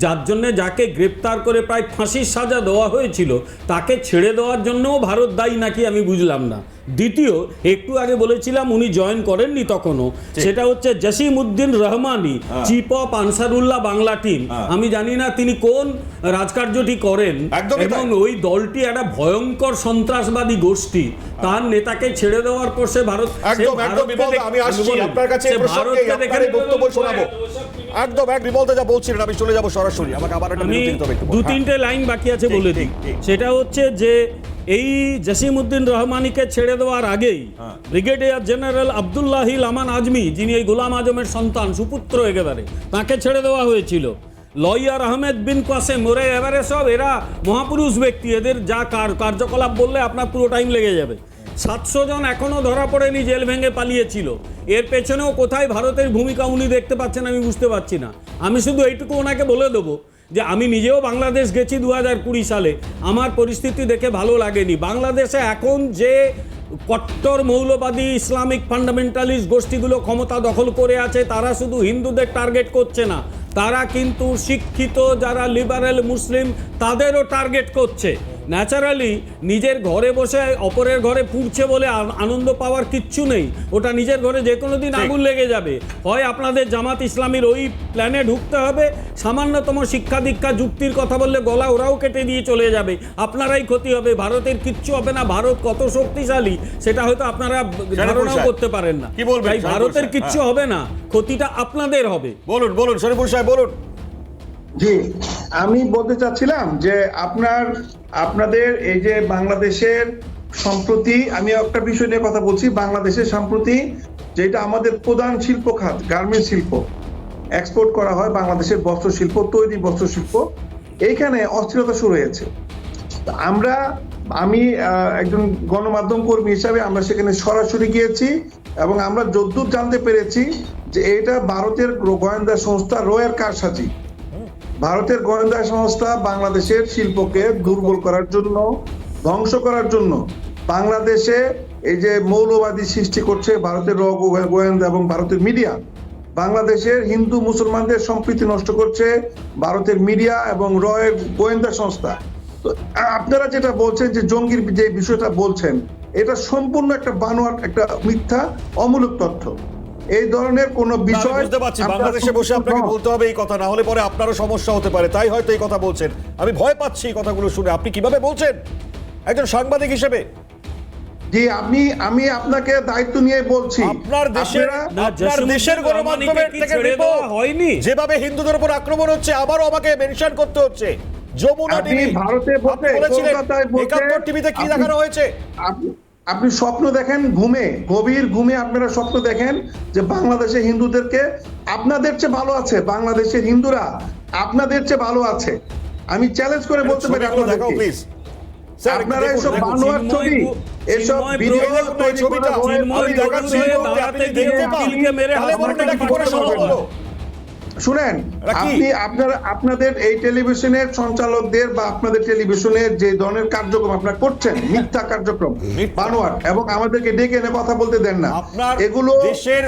যার জন্যে যাকে গ্রেপ্তার করে প্রায় ফাঁসির সাজা দেওয়া হয়েছিল, তাকে ছেড়ে দেওয়ার জন্যও ভারত দায়ী নাকি আমি বুঝলাম না। দ্বিতীয়, একটু আগে বলেছিলাম উনি জয়েন করেননি তখনও, সেটা হচ্ছে Jasimuddin Rahmani, chief of Ansarullah Bangla team. আমি জানি না তিনি কোন রাজকার্যটি করেন, এবং ওই দলটি একটা ভয়ঙ্কর সন্ত্রাসবাদী গোষ্ঠী। তার নেতাকে ছেড়ে দেওয়ার পর সে ভারত যা বলছিলেন আমি চলে যাবো সরাসরি, আমাকে আবার দু তিনটে লাইন বাকি আছে বলে দিই। সেটা হচ্ছে যে এই জসিম-উদ্দিন রহমানিকে ছেড়ে দেওয়ার আগেই ব্রিগেডিয়ার জেনারেল আব্দুল্লাহিল আমান আজমি, যিনি এই গোলাম আজমের সন্তান, সুপুত্র একেবারে, তাকে ছেড়ে দেওয়া হয়েছিল। লয়ার আহমেদ বিন কাসেম, ওরা এবারে সব এরা মহাপুরুষ ব্যক্তি, এদের যা কার্যকলাপ বললে আপনার পুরো টাইম লেগে যাবে। 700 জন এখনো ধরা পড়েনি, জেল ভেঙে পালিয়েছিল। এর পেছনেও কোথায় ভারতের ভূমিকা উনি দেখতে পাচ্ছেন আমি বুঝতে পারছি না। আমি শুধু এইটুকু ওনাকে বলে দেবো যে আমি নিজেও বাংলাদেশ গেছি 2020 সালে, আমার পরিস্থিতি দেখে ভালো লাগেনি। বাংলাদেশে এখন যে কট্টর মৌলবাদী ইসলামিক ফান্ডামেন্টালিস্ট গোষ্ঠীগুলো ক্ষমতা দখল করে আছে, তারা শুধু হিন্দুদের টার্গেট করছে না, তারা কিন্তু শিক্ষিত যারা লিবারেল মুসলিম তাদেরও টার্গেট করছে। ন্যাচারালি নিজের ঘরে বসে অপরের ঘরে পুড়ছে বলে আনন্দ পাওয়ার কিচ্ছু নেই, ওটা নিজের ঘরে যে কোনো দিন আগুন লেগে যাবে। হয় আপনাদের জামাত ইসলামীর ওই প্ল্যানে ঢুকতে হবে, সামান্যতম শিক্ষা দীক্ষা যুক্তির কথা বললে গলা ওরাও কেটে দিয়ে চলে যাবে, আপনারাই ক্ষতি হবে, ভারতের কিচ্ছু হবে না। ভারত কত শক্তিশালী সেটা হয়তো আপনারা ধারণাও করতে পারেন না। তাই ভারতের কিচ্ছু হবে না, ক্ষতিটা আপনাদের হবে। বলুন শরীফুল সাহেব বলুন। জি, আমি বলতে চাচ্ছিলাম যে আপনাদের এই যে বাংলাদেশের সম্প্রতি, আমি একটা বিষয় নিয়ে কথা বলছি, বাংলাদেশের সম্প্রতি যেটা আমাদের প্রধান শিল্প খাত, গার্মেন্টস শিল্প, এক্সপোর্ট করা হয় বাংলাদেশের বস্ত্র শিল্প, তৈরি বস্ত্র শিল্প, এইখানে অস্থিরতা শুরু হয়েছে। আমি একজন গণমাধ্যম কর্মী হিসাবে আমরা সেখানে সরাসরি গিয়েছি এবং আমরা যদ্দূর জানতে পেরেছি যে এটা ভারতের গোয়েন্দা সংস্থা রয়ের কারসাজি। ভারতের গোয়েন্দা সংস্থা বাংলাদেশের শিল্পকে দুর্বল করার জন্য, ধ্বংস করার জন্য বাংলাদেশে এই যে মৌলবাদী সৃষ্টি করছে ভারতের গোয়েন্দা এবং ভারতের মিডিয়া, বাংলাদেশের হিন্দু মুসলমানদের সম্প্রীতি নষ্ট করছে ভারতের মিডিয়া এবং রয়ের গোয়েন্দা সংস্থা। তো আপনারা যেটা বলছেন যে জঙ্গির যে বিষয়টা বলছেন, এটা সম্পূর্ণ একটা বানোয়াট, একটা মিথ্যা অমূলক তথ্য। এই ধরনের কোন বিষয় বুঝতে পারছি, বাংলাদেশে বসে আপনাকে বলতে হবে এই কথা, না হলে পরে আপনারও সমস্যা হতে পারে, তাই হয়তো এই কথা বলছেন। আমি ভয় পাচ্ছি এই কথাগুলো শুনে। আপনি কিভাবে বলছেন একজন সাংবাদিক হিসেবে? জি, আমি আপনাকে দায়িত্ব নিয়ে বলছি, আপনার দেশের গণমাধ্যমের থেকে হয়নি যেভাবে হিন্দুদের উপর আক্রমণ হচ্ছে, আবারও আমাকে মেনশন করতে হচ্ছে। যমুনা টিভি, ভারতে কলকাতায় একাত্তর টিভিতে কি দেখানো হয়েছে? আপনি স্বপ্ন দেখেন ঘুমে, গভীর ঘুমে আপনারা স্বপ্ন দেখেন যে বাংলাদেশে হিন্দুদেরকে আপনাদের চেয়ে ভালো আছে, বাংলাদেশের হিন্দুরা আপনাদের চেয়ে ভালো আছে। আমি চ্যালেঞ্জ করে বলতে পারি আপনাদেরকে, প্লিজ আপনারা এসব বানোয়াট ছবি, এসব ভিডিও তৈরি ছবিটা আমি দেখাচ্ছি, আপনি দেখতে পান, তাহলে বলুন এটা কি করে সম্ভব হলো? শুনেন, আপনাদের এই টেলিভিশনের সঞ্চালকদের বা আপনাদের টেলিভিশনের যে ধরনের কার্যক্রম আপনারা করছেন, মিথ্যা কার্যক্রম, বানোয়াট, এবং আমাদেরকে ডেকে এনে কথা বলতে দেন না, এগুলো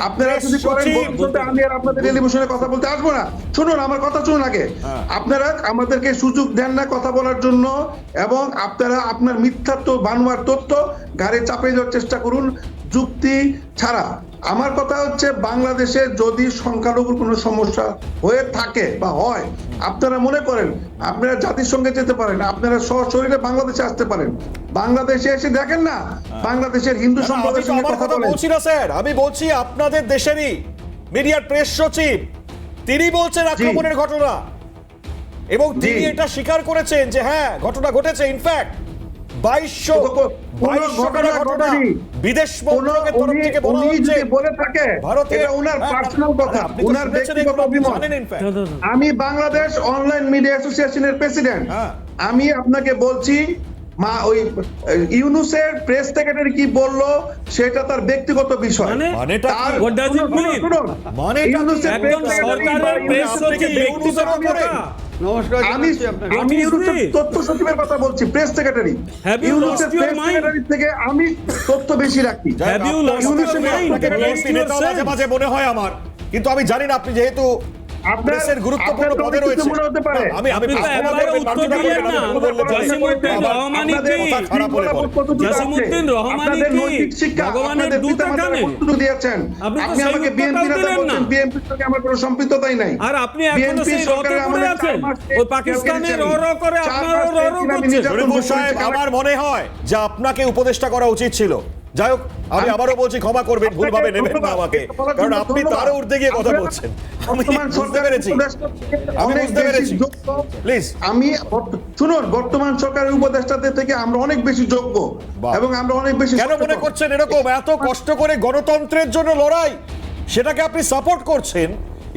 আপনারা যদি করেন ভবিষ্যতে আমি আর আপনাদের টেলিভিশনে কথা বলতে আসবো না। শুনুন, আমার কথা শুনুন আগে। আপনারা আমাদেরকে সুযোগ দেন না কথা বলার জন্য, এবং আপনারা আপনার মিথ্যাত্ব, বানোয়াট তথ্য গাড়ি চাপিয়ে দেওয়ার চেষ্টা করুন যুক্তি ছাড়া। আমার কথা হচ্ছে, বাংলাদেশে যদি সংখ্যালঘুর কোনো সমস্যা হয়ে থাকে বা হয়, আপনারা মনে করেন আপনারা জাতিসংঘে যেতে পারেন, আপনারা সশরীরে বাংলাদেশে আসতে পারেন, বাংলাদেশে এসে দেখেন না বাংলাদেশের হিন্দু সম্প্রদায়ের সঙ্গে কথা বলেন। বলছি না স্যার, আমি বলছি আপনাদের দেশেরই মিডিয়ার প্রেস সচিব তিনি বলছেন আক্রমণের ঘটনা, এবং তিনি এটা স্বীকার করেছেন যে হ্যাঁ ঘটনা ঘটেছে। ইনফ্যাক্ট 2200 ঘটনা বিদেশ মন্ত্রকের তরফ থেকে বলা হচ্ছে বলে থাকে, এটা ওনার পার্সোনাল কথা, ওনার ব্যক্তিগত অভিমত। আমি বাংলাদেশ অনলাইন মিডিয়া অ্যাসোসিয়েশনের প্রেসিডেন্ট। আমি আপনাকে বলছি, ওই ইউনুসের প্রেস সেক্রেটারি কি বললো সেটা তার ব্যক্তিগত বিষয়। আমি তথ্য সচিবের কথা বলছি, প্রেস সেক্রেটারি। ইউনুসের প্রেস সেক্রেটারি থেকে আমি তথ্য বেশি রাখি। মাঝে মাঝে মনে হয় আমার, কিন্তু আমি জানি না আপনি যেহেতু প্রেসের গুরুত্বপূর্ণ পদে রয়েছে, আমি দিয়েছেন, আপনি আমাকে বিএনপি নেতা বলছেন, বিএনপির সঙ্গে আমার কোনো সম্পৃক্ততাই নাই। আর আপনি এখনো সেই রতে পড়ে আছেন, ওই পাকিস্তানে র করে আপনারা র করছেন। শরীফুল সাহেব, আমার মনে হয় যে আপনাকে উপদেষ্টা করা উচিত ছিল। যাই হোক, আমি আবারও বলছি, ক্ষমা করবেন, ভুলভাবে নেবেন না আমাকে, কারণ আপনি তারও উঠতে গিয়ে কথা বলছেন। আমি বুঝতে পেরেছি, প্লিজ। শুনুন, বর্তমান সরকারের উপদেষ্টাদের থেকে আমরা অনেক বেশি যোগ্য, এবং আমরা অনেক বেশি। কেন মনে করছেন এরকম? এত কষ্ট করে গণতন্ত্রের জন্য লড়াই, সেটাকে আপনি সাপোর্ট করছেন,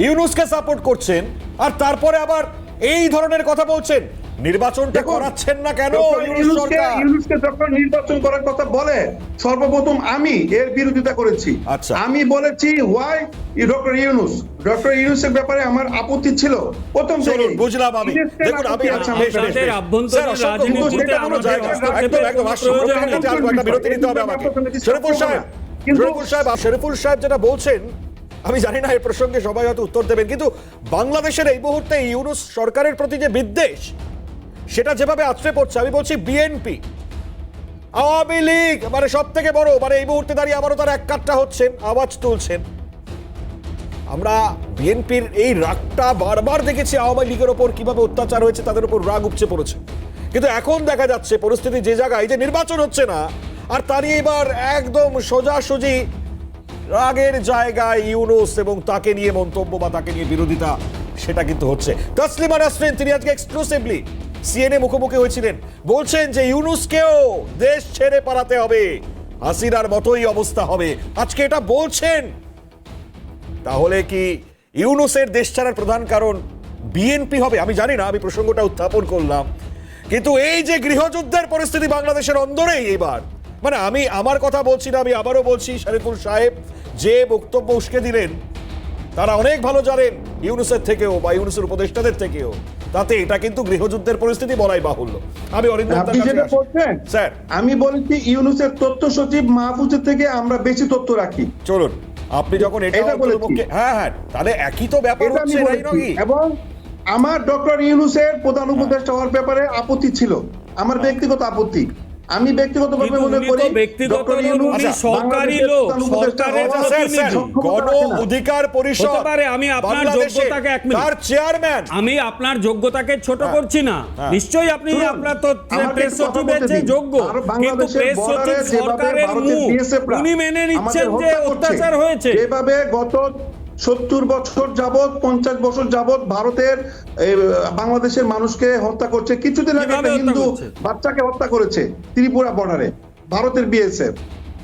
ইউনুসকে সাপোর্ট করছেন, আর তারপরে আবার এই ধরনের কথা বলছেন। নির্বাচনটা করাচ্ছেন না কেন? ইউনুসকে যখন নির্বাচন করার কথা বলে, সর্বপ্রথম আমি এর বিরোধিতা করেছি। আমি বলেছি হোয়াই ডক্টর ইউনুসের ব্যাপারে আমার আপত্তি ছিল প্রথম থেকে। বুঝলাম আমি। দেখুন, আমি বিরতি নিতে হবে আমাকে। শরীফুল সাহেব যেটা বলছেন, আমি জানি না এই প্রসঙ্গে সবাই হয়তো উত্তর দেবেন, কিন্তু বাংলাদেশের এই মুহূর্তে ইউনুস সরকারের প্রতি যে বিদ্বেষ, সেটা যেভাবে আছড়ে পড়ছে, আমি বলছি বিএনপি, আওয়ামী লীগ মানে সব থেকে বড়, মানে এই মুহূর্তে দাঁড়িয়ে আবারও তারা এক কাট্টা হচ্ছেন, আওয়াজ তুলছেন। আমরা বিএনপির এই রাগটা বারবার দেখেছি, আওয়ামী লীগের ওপর কিভাবে অত্যাচার হয়েছে, তাদের উপর রাগ উপচে পড়েছে। কিন্তু এখন দেখা যাচ্ছে পরিস্থিতি যে জায়গায়, যে নির্বাচন হচ্ছে না, আর তারই এবার একদম সোজাসুজি রাগের জায়গায় ইউনুস এবং তাকে নিয়ে মন্তব্য বা তাকে নিয়ে বিরোধিতা, সেটা কিন্তু হচ্ছে। তাসলিমা নাসরিন, তিনি আজকে এক্সক্লুসিভলি সিএনএ মুখোমুখি হয়েছিলেন, বলছেন যে ইউনুসকেও দেশ ছেড়ে পালাতে হবে, হাসিনার মতোই অবস্থা হবে, আজকে এটা বলছেন, তাহলে কি ইউনূসের দেশ ছাড়ার প্রধান কারণ বিএনপি হবে? আমি জানি না, আমি প্রসঙ্গটা উত্থাপন করলাম, কিন্তু এই যে গৃহযুদ্ধের পরিস্থিতি বাংলাদেশের অন্দরেই এবার, মানে আমি আমার কথা বলছি না, আমি আবারও বলছি, শরীফুল সাহেব যে বক্তব্য উস্কে দিলেন তারা অনেক ভালো জানেন ইউনূসের থেকেও বা ইউনূসের উপদেষ্টাদের থেকেও, তাতে এটা কিন্তু গৃহযুদ্ধের পরিস্থিতি বলাই বাহুল্য। আমি অরিন্দম আপনি যেটা বলছেন স্যার, আমি বলেছি ইউনূসের তথ্য সচিব মাহফুজের থেকে আমরা বেশি তথ্য রাখি। চলুন, আপনি যখন এটা এটা বলেছি। অন্ততপক্ষে- হ্যাঁ হ্যাঁ, তাহলে একই তো ব্যাপার এটা আমি হচ্ছে, তাই বলেছি। নয়? এবং আমার ডক্টর ইউনূসের প্রধান উপদেষ্টা হওয়ার ব্যাপারে আপত্তি ছিল, আমার ব্যক্তিগত আপত্তি। আমি ব্যক্তিগতভাবে কিন্তু মনে উনি করি তো ব্যক্তিগত ডক্টর নন, ইউনূস উনি সরকারি বাংলাদেশের লোক, প্রধান উপদেষ্টা সরকারের হওয়ার স্যার, স্যার, সক্ষমতা গণ রাখে না। অধিকার পরিষদ হতে পারে, আমি আপনার বাংলাদেশে যোগ্যতাকে এক মিনিট। তার চেয়ারম্যান, আমি আপনার যোগ্যতাকে ছোট করছি না, নিশ্চয়ই আপনি শুনুন, আপনার তো আমাকে প্রেস একটু কথা সচিবের বলতে যে দিন। যোগ্য, আর কিন্তু বাংলাদেশের প্রেস সচিব বর্ডারে যেভাবে সরকারের ভারতের মুখ, BSF রা উনি মেনে নিচ্ছেন আমাদের যে হত্যা করছে, অত্যাচার হয়েছে। যেভাবে গত 70 বছর যাবত 50 বছর যাবত ভারতের বাংলাদেশের মানুষকে হত্যা করছে। কিছুদিন আগে কিভাবে একটা হত্যা হিন্দু করছে? বাচ্চাকে হত্যা করেছে ত্রিপুরা বর্ডারে ভারতের বিএসএফ।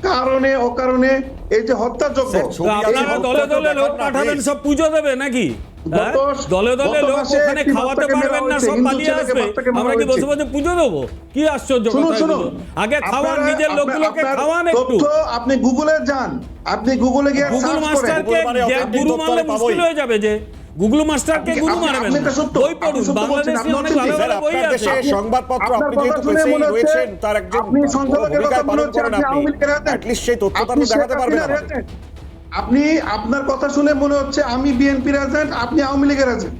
কারণে অকারণে এই যে হত্যাযজ্ঞ, স্যার, ছবি আছে, আপনারা বক্তব্য দলে দলে লোক দেখান না, পাঠাবেন, please। সব পুজো দেবে নাকি? হ্যাঁ? গত- দলে দলে গত লোক মাসে ওখানে একটি খাওয়াতে বাচ্চাকে পারবেন মারা না, হয়েছে, সব হিন্দু পালিয়ে ছেলেকে আসবে, বাচ্চাকে মারা আমরা কি বসে হয়েছে। বসে পুজো দেবো? কি আশ্চর্য শুনুন, কথা শুনুন, এগুলো। আগে খাওয়ান, আপনারা- নিজের লোকগুলোকে আপনার খাওয়ান একটু। তথ্য আপনি গুগলে যান, আপনি গুগলে গিয়ে গুগল সার্চ করেন। মাস্টারকে গুগল মানে অথেন্টিক গুরু তথ্য মানলে আমি মুশকিল পাবোই। হয়ে যাবে যে গুগল মাস্টারকে আপনি- গুরু আপনি- মানবেন আপনি না। এটা সত্য, বই আপনি পড়ুন, সত্য বাংলাদেশে বলছেন, অনেক আপনি ভালো স্যার, ভালো বই আপনার আছে। দেশে সংবাদপত্র, আপনার আপনি কথা যেহেতু শুনে প্রেসেই মনে হচ্ছে রয়েছেন, তার একজন আপনি সঞ্চালকের ভূমিকা কথা মনে পালন হচ্ছে করেন আপনি আপনি, আওয়ামী লীগের এজেন্ট। অ্যাটলিস্ট সেই তথ্যটা আপনি তো দেখাতে শেখ পারবেন হাসিনার আমাদের। এজেন্ট। আপনি আপনার কথা শুনে মনে হচ্ছে আমি বিএনপির এজেন্ট, আপনি আওয়ামী লীগের এজেন্ট।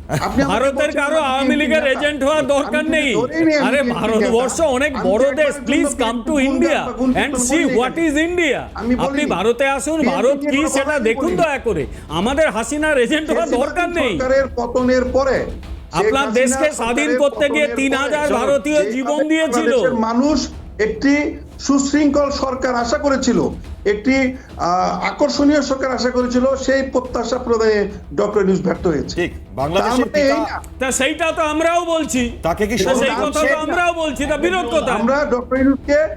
আপনি আমাকে ভারতের বলছেন কারো আমি আওয়ামী BNP লীগের নেতা। এজেন্ট হওয়ার দরকার আমি নেই। ধরেই নি আমি আরে BNP ভারতবর্ষ নেতা। অনেক আমি বড় একবারের দেশ, জন্য প্লিজ কাম টু গুণগান ইন্ডিয়া বা গুণ এন্ড কীর্তন সি বলিনি হোয়াট এখানে। Is India. আমি বলিনি। আপনি ভারতে আসুন, BNP ভারত নিয়ে কি কোনো সেটা কথা দেখুন বলিনি। দয়া করে। আমাদের হাসিনার এজেন্ট হওয়ার দরকার নেই। সরকারের পতনের পরে আপনার দেশকে স্বাধীন করতে গিয়ে 3000 ভারতীয় জীবন দিয়েছিল। মানুষ একটি সুশৃঙ্খল সরকার আশা করেছিল, একটি আকর্ষণীয় সরকার আশা করেছিল, সেই প্রত্যাশা প্রদানে ডক্টর ইউনূস ব্যর্থ হয়েছে। ঠিক, বাংলাদেশের তার মানে এই পিতা, না, তা সেইটা তো আমরাও বলছি, তাকে কি তা সেই সন্তান- কথা তো আমরাও বলছি, তা বিরোধ কোথায়? আমরা ডক্টর ইউনূসকে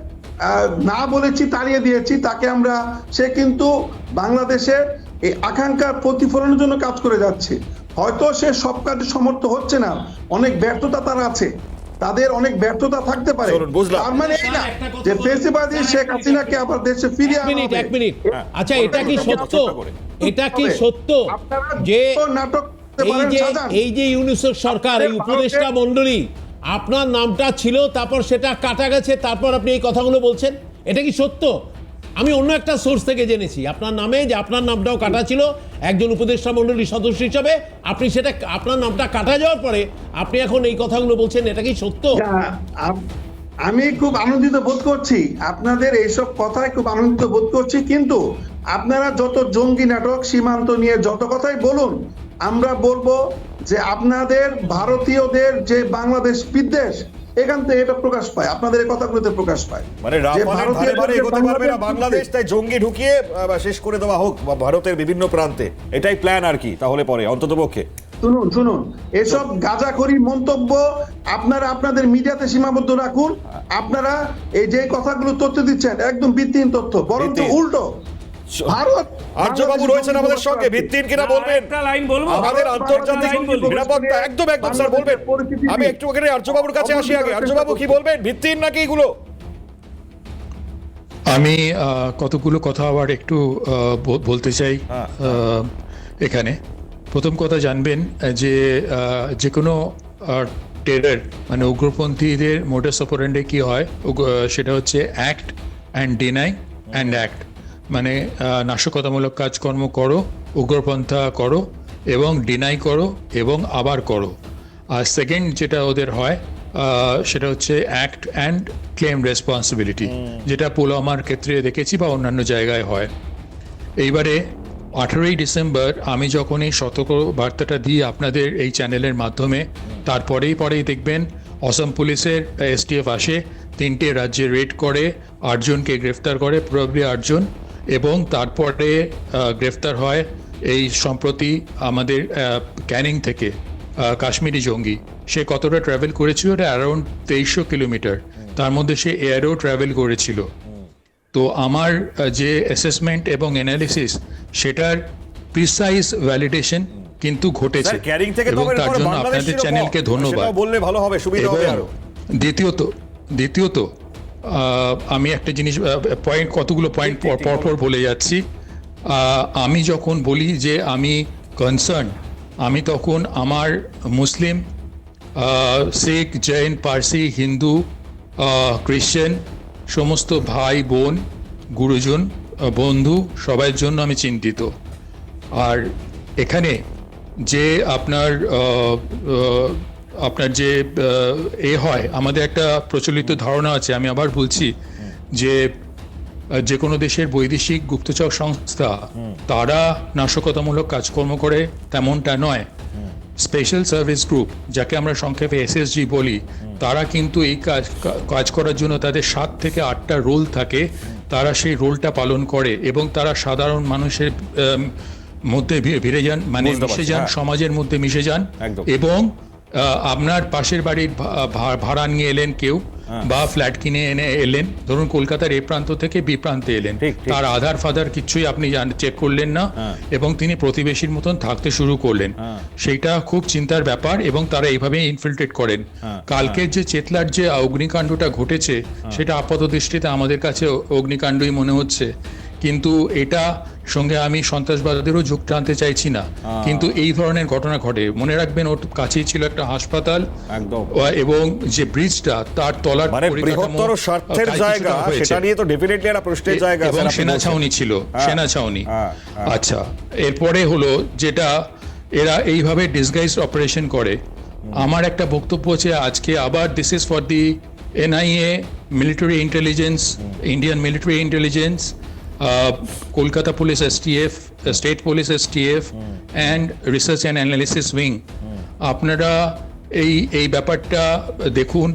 না বলেছি, তাড়িয়ে দিয়েছি তাকে আমরা। সে কিন্তু বাংলাদেশের এই আকাঙ্ক্ষার প্রতিফলনের জন্য কাজ করে যাচ্ছে। হয়তো সে সব কাজে সমর্থ হচ্ছে না, অনেক ব্যর্থতা তার আছে, তাদের অনেক ব্যর্থতা থাকতে পারে। চলুন, বুঝলাম। তার মানে এই না একটা কথা যে বলবো। ফেসিবাদী শেখ হাসিনাকে আবার দেশে ফিরিয়ে এক আনা মিনিট, হবে। এক মিনিট। আচ্ছা, এটা কি সত্য? এটা কি হবে। সত্য আপনারা যে যত নাটক করতে এই পারেন, যে সাজান। এই যে ইউনিসেফ সরকার, এই উপদেষ্টা মণ্ডলী, আপনার নামটা ছিল, তারপর সেটা কাটা গেছে, তারপর আপনি এই কথাগুলো বলছেন, এটা কি সত্য? আমি অন্য একটা সোর্স থেকে জেনেছি আপনার নামে, যে আপনার নামটাও কাটা ছিল একজন উপদেষ্টা মণ্ডলীর সদস্য হিসাবে। আপনি সেটা, আপনার নামটা কাটা যাওয়ার পরে আপনি এখন এই কথাগুলো বলছেন, এটা কি সত্য? আমি খুব আনন্দিত বোধ করছি, আপনাদের এইসব কথায় খুব আনন্দিত বোধ করছি। কিন্তু আপনারা যত জঙ্গি নাটক, সীমান্ত নিয়ে যত কথাই বলুন, আমরা বলবো যে আপনাদের ভারতীয়দের যে বাংলাদেশ বিদ্বেষ, এখান থেকে এটা প্রকাশ পায়, আপনাদের এই কথাগুলোতে প্রকাশ পায়। মানে যে রাফালের ধারে ভারতীয়দের ধারে যে এগোতে পারবে না বাংলাদেশ, বিদ্বেষ, তাই জঙ্গি ঢুকিয়ে শেষ করে দেওয়া হোক বা ভারতের বিভিন্ন প্রান্তে, এটাই প্ল্যান আর কি। তাহলে পরে অন্ততপক্ষে শুনুন শুনুন, এসব গাঁজাখড়ি মন্তব্য আপনারা আপনাদের মিডিয়াতে সীমাবদ্ধ রাখুন। আপনারা এই যে কথাগুলো তথ্য দিচ্ছেন একদম ভিত্তিহীন তথ্য, বরঞ্চ ভিত্তিহীন। উল্টো। ভারত আর্যবাবু রয়েছেন আমাদের সঙ্গে, ভিত্তিহীন কিনা বলবেন। একটা লাইন বলবো, আমাদের আন্তর্জাতিক নিরাপত্তা একদম একদম স্যার বলবেন। আমি একটু ওখানে আর্যবাবুর কাছে আসি আগে। আর্যবাবু কি বলবেন, ভিত্তিহীন নাকি এগুলো? আমি কতগুলো কথা আবার একটু বলতে চাই এখানে। প্রথম কথা জানবেন যে যে কোনো টেরর মানে উগ্রপন্থীদের মোডাস অপারেন্ডি কি হয়, সেটা হচ্ছে act and deny and act. মানে নাশকতামূলক কাজকর্ম করো, উগ্রপন্থা করো এবং ডিনাই করো এবং আবার করো। আর সেকেন্ড যেটা ওদের হয় সেটা হচ্ছে অ্যাক্ট অ্যান্ড ক্লেম রেসপন্সিবিলিটি, যেটা পুলওয়ামার ক্ষেত্রে দেখেছি বা অন্যান্য জায়গায় হয়। এইবারে 18ই ডিসেম্বর আমি যখন এই সতর্ক বার্তাটা দিই আপনাদের এই চ্যানেলের মাধ্যমে, পরেই দেখবেন অসম পুলিশের এসটিএফ আসে, 3টে রাজ্যে রেড করে, 8 জনকে গ্রেফতার করে, প্রবাবলি 8 জন, এবং তারপরে গ্রেফতার হয় এই সম্প্রতি আমাদের ক্যানিং থেকে কাশ্মীরি জঙ্গি। সে কতটা ট্রাভেল করেছিল, এটা অ্যারাউন্ড 2300 কিলোমিটার, তার মধ্যে সে এয়ারেও ট্রাভেল করেছিল। তো আমার যে অ্যাসেসমেন্ট এবং অ্যানালিসিস সেটার প্রিসাইজ ভ্যালিডেশন কিন্তু ঘটেছে স্যার ক্যারিং থেকে তো এবং তার জন্য বাংলাদেশের আপনাদের চ্যানেলকে ধন্যবাদ। সেটাও বললে ভালো হবে, সুবিধা হবে এবং আরো। দ্বিতীয়ত আমি একটা জিনিস পয়েন্ট কতগুলো পয়েন্ট পরপর বলে যাচ্ছি। আমি যখন বলি যে আমি কনসার্ন, আমি তখন আমার মুসলিম, শিখ, জৈন, পার্সি, হিন্দু, খ্রিশ্চান সমস্ত ভাই বোন, গুরুজন, বন্ধু সবার জন্য আমি চিন্তিত। আর এখানে যে আপনার যে হয়, আমাদের একটা প্রচলিত ধারণা আছে, আমি আবার বলছি যে কোনো দেশের বৈদেশিক গুপ্তচর সংস্থা তারা নাশকতামূলক কাজকর্ম করে তেমনটা নয়। স্পেশাল সার্ভিস গ্রুপ, যাকে আমরা সংক্ষেপে SSG বলি, তারা কিন্তু এই কাজ করার জন্য তাদের 7 থেকে 8টা রোল থাকে, তারা সেই রোলটা পালন করে এবং তারা সাধারণ মানুষের মধ্যে ভিড়ে যান, মানে মিশে যান, সমাজের মধ্যে মিশে যান। এবং আপনার পাশের বাড়ির ভাড়া নিয়ে এলেন কেউ, বা ফ্ল্যাট কিনে এলেন, ধরুন কলকাতার এ প্রান্ত থেকে বি প্রান্তে এলেন, তার আধার ফাধার কিছুই আপনি চেক করলেন না এবং তিনি প্রতিবেশীর মতন থাকতে শুরু করলেন। সেইটা খুব চিন্তার ব্যাপার এবং তারা এইভাবে ইনফিল্ট্রেট করেন। কালকের যে চেতলার যে অগ্নিকাণ্ডটা ঘটেছে সেটা আপাত দৃষ্টিতে আমাদের কাছে অগ্নিকাণ্ডই মনে হচ্ছে, কিন্তু এটা সঙ্গে আমি সন্ত্রাসবাদেরও যোগ টানতে চাইছি না, কিন্তু এই ধরনের ঘটনা ঘটে। মনে রাখবেন ওর কাছেই ছিল একটা হাসপাতাল এবং যে ব্রিজটা তার তলার বৃহত্তর স্বার্থের জায়গা, সেটা নিয়ে তো ডেফিনেটলি একটা প্রশ্নের জায়গা। এবং সেনা ছাউনি ছিল, সেনা ছাউনি। আচ্ছা, এরপরে হলো যেটা এরা এইভাবে ডিসগাইজ অপারেশন করে। আমার একটা বক্তব্য আছে আজকে আবার, this is for the NIA, military intelligence, Indian military intelligence, Kolkata police STF, state police STF and research and analysis wing, আপনারা এই ব্যাপারটা দেখুন।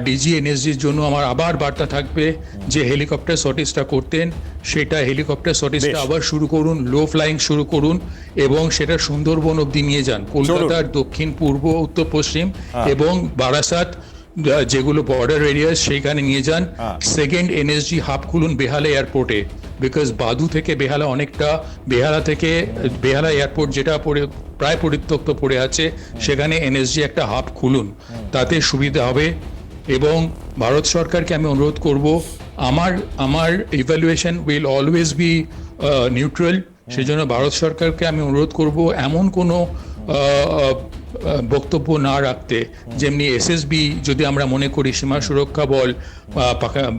DG NSGর জন্য আমার আবার বার্তা থাকবে যে হেলিকপ্টার সর্টিসটা করতেন, সেটা হেলিকপ্টার সর্টিসটা আবার শুরু করুন, লো ফ্লাইং শুরু করুন এবং সেটা সুন্দরবন অবধি নিয়ে যান, কলকাতার দক্ষিণ, পূর্ব, উত্তর, পশ্চিম এবং বারাসাত যেগুলো বর্ডার এরিয়া সেইখানে নিয়ে যান। সেকেন্ড NSG হাব খুলুন বেহালা এয়ারপোর্টে, বিকজ বাদু থেকে বেহালা অনেকটা, বেহালা এয়ারপোর্ট যেটা প্রায় পরিত্যক্ত পড়ে আছে, সেখানে NSG একটা হাব খুলুন, তাতে সুবিধা হবে। এবং ভারত সরকারকে আমি অনুরোধ করব, আমার evaluation will always be neutral, সেজন্য ভারত সরকারকে আমি অনুরোধ করব এমন কোনো বক্তব্য না রাখতে, যেমনি SSB যদি আমরা মনে করি সীমা সুরক্ষা বল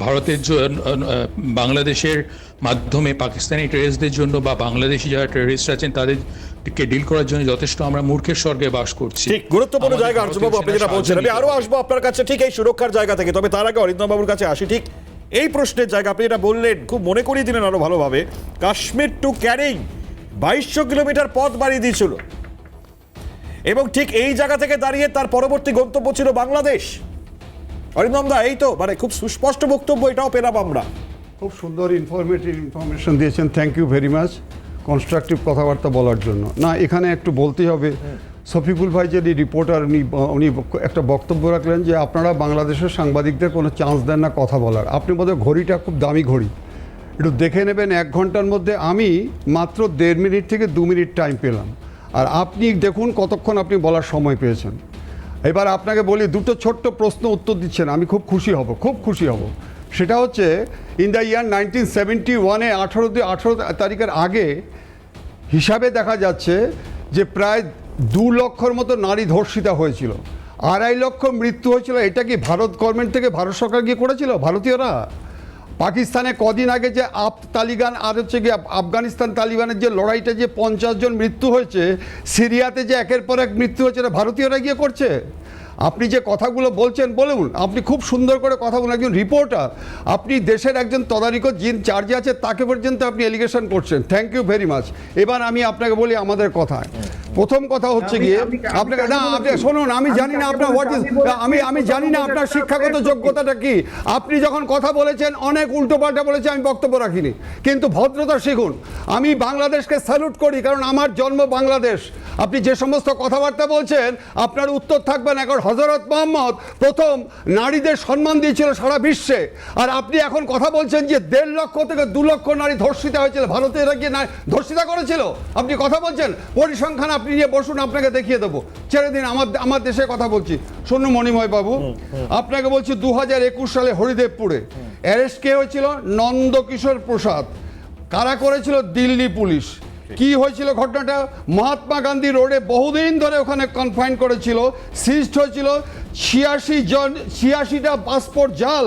ভারতের বাংলাদেশের মাধ্যমে পাকিস্তানি টেররিস্টদের জন্য বা বাংলাদেশি যারা টেররিস্ট আছেন তাদেরকে ডিল করার জন্য যথেষ্ট আমরা মূর্খের স্বর্গে বাস করছি। ঠিক গুরুত্বপূর্ণ জায়গা আর্যবাবু আপনি যেটা বলছেন, আমি আরো আসবো আপনার কাছে ঠিক এই সুরক্ষার জায়গা থেকে। তবে তার আগে অরিন্দম বাবুর কাছে আসি। ঠিক এই প্রশ্নের জায়গা আপনি এটা বললেন, খুব মনে করিয়ে দিলেন আরো ভালোভাবে। কাশ্মীর টু ক্যারিং 2200 কিলোমিটার পথ বাড়িয়ে দিয়েছিল এবং ঠিক এই জায়গা থেকে দাঁড়িয়ে তার পরবর্তী গন্তব্য ছিল বাংলাদেশ। অরিন্দম দা, এই তো মানে খুব সুস্পষ্ট বক্তব্য, এটাও পেলাম আমরা। খুব সুন্দর ইনফরমেশন দিয়েছেন, thank you very much constructive কথাবার্তা বলার জন্য। না, এখানে একটু বলতেই হবে, শফিকুল ভাই যে রিপোর্টার উনি একটা বক্তব্য রাখলেন যে আপনারা বাংলাদেশের সাংবাদিকদের কোনো চান্স দেন না কথা বলার। আপনি বোধহয় ঘড়িটা খুব দামি ঘড়ি, একটু দেখে নেবেন। 1 ঘন্টার মধ্যে আমি মাত্র 1.5 মিনিট থেকে 2 মিনিট টাইম পেলাম, আর আপনি দেখুন কতক্ষণ আপনি বলার সময় পেয়েছেন। এবার আপনাকে বলি, 2টো ছোট্ট প্রশ্ন উত্তর দিচ্ছেন, আমি খুব খুশি হব। সেটা হচ্ছে ইন দ্য ইয়ার 1971-এ 18 তারিখের আগে হিসাবে দেখা যাচ্ছে যে প্রায় 2 লক্ষর মতো নারী ধর্ষিতা হয়েছিল, 2.5 লক্ষ মৃত্যু হয়েছিল। এটা কি ভারত গভর্নমেন্ট থেকে ভারত সরকার গিয়ে করেছিল? ভারতীয়রা। পাকিস্তানে কদিন আগে যে তালিবান আর হচ্ছে গিয়ে আফগানিস্তান তালিবানের যে লড়াইটা যে 50 জন মৃত্যু হয়েছে, সিরিয়াতে যে একের পর এক মৃত্যু হয়েছে, ভারতীয়রা গিয়ে করছে। আপনি যে কথাগুলো বলছেন বলুন, আপনি খুব সুন্দর করে কথা বলুন, একজন রিপোর্টার, আপনি দেশের একজন তদারকি যিনি চার্জে আছে তাকে পর্যন্ত আপনি এলিগেশন করছেন। Thank you very much. এবার আমি আপনাকে বলি আমাদের কথায়, প্রথম কথা হচ্ছে গিয়ে আপনাকে, না আপনি শুনুন, আমি জানি না আপনার হোয়াট ইজ, আমি জানি না আপনার শিক্ষাগত যোগ্যতাটা কি। আপনি যখন কথা বলেছেন অনেক উল্টোপাল্টা বলেছে, আমি বক্তব্য রাখিনি, কিন্তু ভদ্রতা শিখুন। আমি বাংলাদেশকে স্যালুট করি, কারণ আমার জন্ম বাংলাদেশ। আপনি যে সমস্ত কথাবার্তা বলছেন আপনার উত্তর থাকবে না। এখন হযরত মুহাম্মদ প্রথম নারীদের সম্মান দিয়েছিল সারা বিশ্বে, আর আপনি এখন কথা বলছেন যে 1.5 লক্ষ থেকে 2 লক্ষ নারী ধর্ষিতা হয়েছিল। ভারতে এরা কি ধর্ষিতা করেছিল? আপনি কথা বলছেন পরিসংখ্যান, আপনি নিয়ে বসুন, আপনাকে দেখিয়ে দেবো। ছেড়ে দিন, আমার দেশের কথা বলছি। শুনুন মণিময় বাবু, আপনাকে বলছি 2021 সালে হরিদেবপুরে অ্যারেস্ট কে হয়েছিল? নন্দকিশোর প্রসাদ। কারা করেছিল? দিল্লি পুলিশ। কি হয়েছিল ঘটনাটা? মহাত্মা গান্ধী রোডে বহুদিন ধরে ওখানে কনফাইন করেছিল, সিজড হয়েছিল 86টা পাসপোর্ট জাল,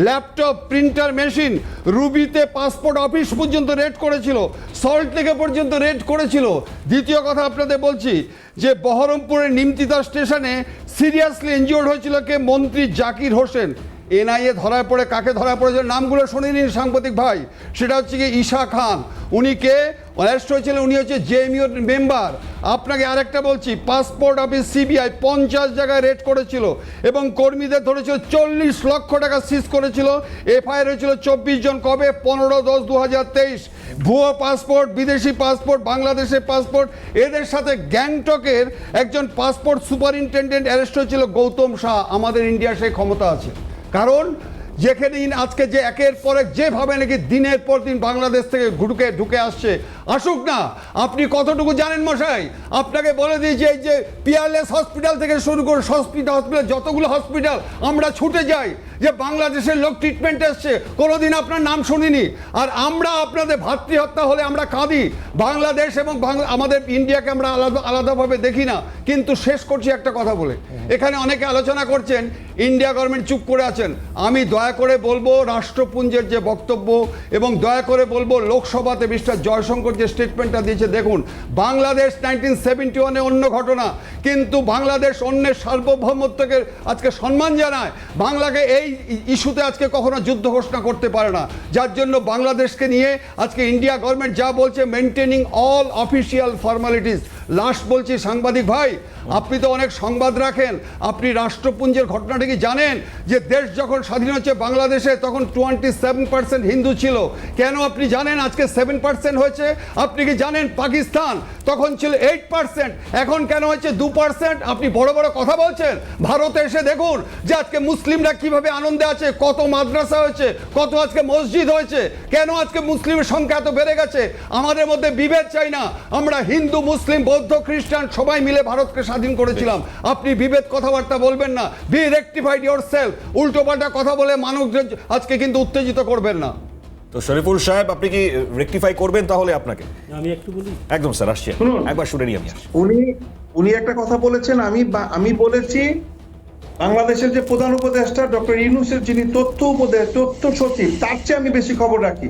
ল্যাপটপ, প্রিন্টার মেশিন, রুবিতে পাসপোর্ট অফিস পর্যন্ত রেড করেছিল, সল্ট লেকে পর্যন্ত রেড করেছিল। দ্বিতীয় কথা আপনাদের বলছি যে বহরমপুরের নিমতিতা স্টেশনে সিরিয়াসলি ইনজিওর্ড হয়েছিল কে? মন্ত্রী জাকির হোসেন। এনআইএ ধরা পড়ে, কাকে ধরা পড়েছে নামগুলো শুনে নিন সাংবাদিক ভাই। সেটা হচ্ছে কি ঈশা খান। উনি কে? অ্যারেস্ট হয়েছিলেন, উনি হচ্ছে জেএমইউর মেম্বার। আপনাকে আরেকটা বলছি, পাসপোর্ট অফিস সিবিআই 50 জায়গায় রেড করেছিল এবং কর্মীদের ধরেছিল, 40 লক্ষ টাকা সিজ করেছিল। এফআইআর হয়েছিল 24 জন। কবে? 15/10/2023। ভুয়ো পাসপোর্ট, বিদেশি পাসপোর্ট, বাংলাদেশের পাসপোর্ট, এদের সাথে গ্যাংটকের একজন পাসপোর্ট সুপারিনটেন্ডেন্ট অ্যারেস্ট হয়েছিল, গৌতম শাহ। আমাদের ইন্ডিয়ার সেই ক্ষমতা আছে, কারণ যেখানে আজকে যে একের পর এক যেভাবে নাকি দিনের পর দিন বাংলাদেশ থেকে ঢুকে আসছে, আসুক না। আপনি কতটুকু জানেন মশাই? আপনাকে বলে দিয়েছি, এই যে পিয়ারলেস হসপিটাল থেকে শুরু করে হসপিটাল যতগুলো হসপিটাল আমরা ছুটে যাই যে বাংলাদেশের লোক ট্রিটমেন্ট এসছে, কোনোদিন আপনার নাম শুনিনি। আর আমরা আপনাদের ভাতৃহত্যা হলে আমরা কাঁদি। বাংলাদেশ এবং আমাদের ইন্ডিয়াকে আমরা আলাদাভাবে দেখি না। কিন্তু শেষ করছি একটা কথা বলে, এখানে অনেকে আলোচনা করছেন ইন্ডিয়া গভর্নমেন্ট চুপ করে আছেন। আমি দয়া করে বলবো রাষ্ট্রপুঞ্জের যে বক্তব্য, এবং দয়া করে বলবো লোকসভাতে মিস্টার জয়শঙ্কর যে স্টেটমেন্টটা দিয়েছে, দেখুন বাংলাদেশ 1971-এ অন্য ঘটনা, কিন্তু বাংলাদেশ অন্যের সার্বভৌমত্বকে আজকে সম্মান জানায়। বাংলাকে এই ইস্যুতে আজকে কখনো যুদ্ধ ঘোষণা করতে পারে না, যার জন্য বাংলাদেশকে নিয়ে আজকে ইন্ডিয়া গভর্নমেন্ট যা বলছে, maintaining all official formalities. Last বলছি সাংবাদিক ভাই, আপনি তো অনেক সংবাদ রাখেন, আপনি রাষ্ট্রপুঞ্জের ঘটনাটা কি জানেন? যে দেশ যখন স্বাধীন হচ্ছে বাংলাদেশে তখন 27% হিন্দু ছিল। কেন আপনি জানেন আজকে 7% হয়েছে? আপনি কি জানেন পাকিস্তান তখন ছিল 8%, এখন কেন হয়েছে 2%? আপনি বড় বড় কথা বলছেন। ভারতে এসে দেখুন যে আজকে মুসলিমরা কিভাবে আনন্দে আছে, কত মাদ্রাসা হয়েছে, কত আজকে মসজিদ হয়েছে। কেন আজকে মুসলিমের সংখ্যা এত বেড়ে গেছে? আমাদের মধ্যে বিভেদ চাই না, আমরা হিন্দু, মুসলিম, বৌদ্ধ, খ্রিস্টান সবাই মিলে ভারতকে স্বাধীন করেছিলাম। আপনি বিভেদ কথাবার্তা বলবেন না। Be rectified yourself. উল্টোপাল্টা কথা বলে মানুষদের আজকে কিন্তু উত্তেজিত করবেন না। তো শরীফুল সাহেব, আপনি কি রেকটিফাই করবেন তাহলে আপনাকে? আমি একটু বলি। একদম স্যার, আসছি, শুনুন। একবার শুনে নিই আমি। উনি একটা কথা বলেছেন, আমি বলেছি বাংলাদেশের যে প্রধান উপদেষ্টা ডক্টর ইউনূসের যিনি তথ্য সচিব, তার চেয়ে আমি বেশি খবর রাখি।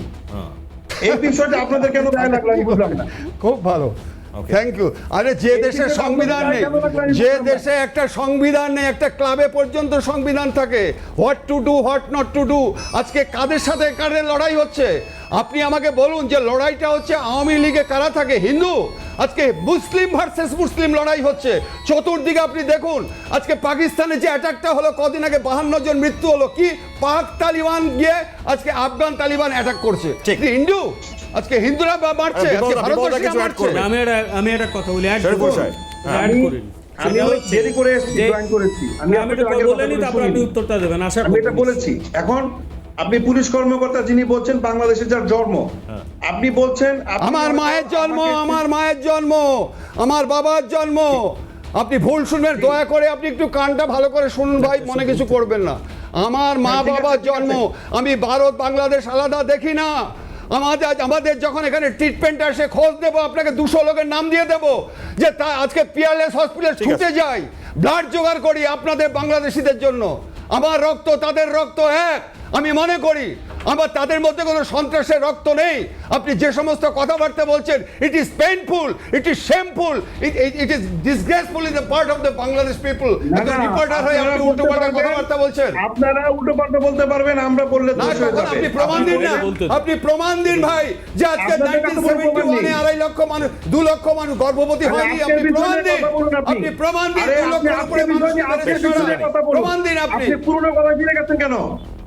এই বিষয়টা আপনাদের কেন গায়ে লাগলো আমি বুঝলাম না। খুব ভালো, থ্যাংক ইউ। আরে যে দেশে সংবিধান নেই, যে দেশে একটা সংবিধান নেই, একটা ক্লাবে পর্যন্ত সংবিধান থাকে, what to do, what not to do. আজকে কাদের সাথে কাদের লড়াই হচ্ছে? আপনি আমাকে বলুন যে লড়াইটা হচ্ছে আওয়ামী লীগে কারা থাকে? হিন্দু। আজকে মুসলিম ভার্সেস মুসলিম লড়াই হচ্ছে। চতুর্দিকে আপনি দেখুন, আজকে পাকিস্তানে যে অ্যাটাকটা হলো কদিন আগে, 52 জন মৃত্যু হলো। কি পাক তালিবান গিয়ে আজকে আফগান তালিবান অ্যাটাক করছে? হিন্দু আজকে হিন্দুরা মারছে, আজকে ভারতবর্ষে মারছে। আমি একটা কথা বলি, অ্যাড করেন। আমি দেরি করে জয়েন করেছি, আমি এটা বলেনি, তারপর আপনি উত্তরটা দেবেন। আশা আমি এটা বলেছি। এখন আপনি পুলিশ কর্মকর্তা যিনি বলছেন বাংলাদেশে যার জন্ম, আপনি বলছেন আমার মায়ের জন্ম, আমার মায়ের জন্ম, আমার বাবার জন্ম। আপনি ভুল শুনবেন, দয়া করে আপনি একটু কানটা ভালো করে শুনুন ভাই, মনে কিছু করবেন না। আমার মা বাবার জন্ম। আমি ভারত বাংলাদেশ আলাদা দেখি না। আমাদের যখন এখানে ট্রিটমেন্ট আসে, খোঁজ দেবো, আপনাকে 200 লোকের নাম দিয়ে দেবো যে তা আজকে পিয়ারলেস হসপিটাল ছুটে যাই, ব্লাড জোগাড় করি আপনাদের বাংলাদেশিদের জন্য। আমার রক্ত তাদের রক্ত এক। আমি মনে করি আমার তাদের মধ্যে কোনো সন্ত্রাসের রক্ত নেই। আপনি যে সমস্ত কথাবার্তা বলছেন, it is painful, it is shameful, it is disgraceful in the part of the Bangladesh people. একজন রিপোর্টার হয়ে আপনি উল্টোপাল্টা কথাবার্তা বলছেন। আপনারা উল্টোপাল্টা বলতে পারবেন, আমরা বললে দোষ হয়ে যাবে। আপনি প্রমাণ দিন না, আপনি প্রমাণ দিন ভাই যে আজকে 1971-এ 2.5 লক্ষ মানুষ, 2 লক্ষ মানুষ গর্ভবতী হয়নি। আপনি প্রমাণ দিন, আপনি প্রমাণ দিন। 2 লক্ষের উপরে মানুষ প্রমাণ দিন। আপনি পুরনো কথা ফিরে গেছেন কেন?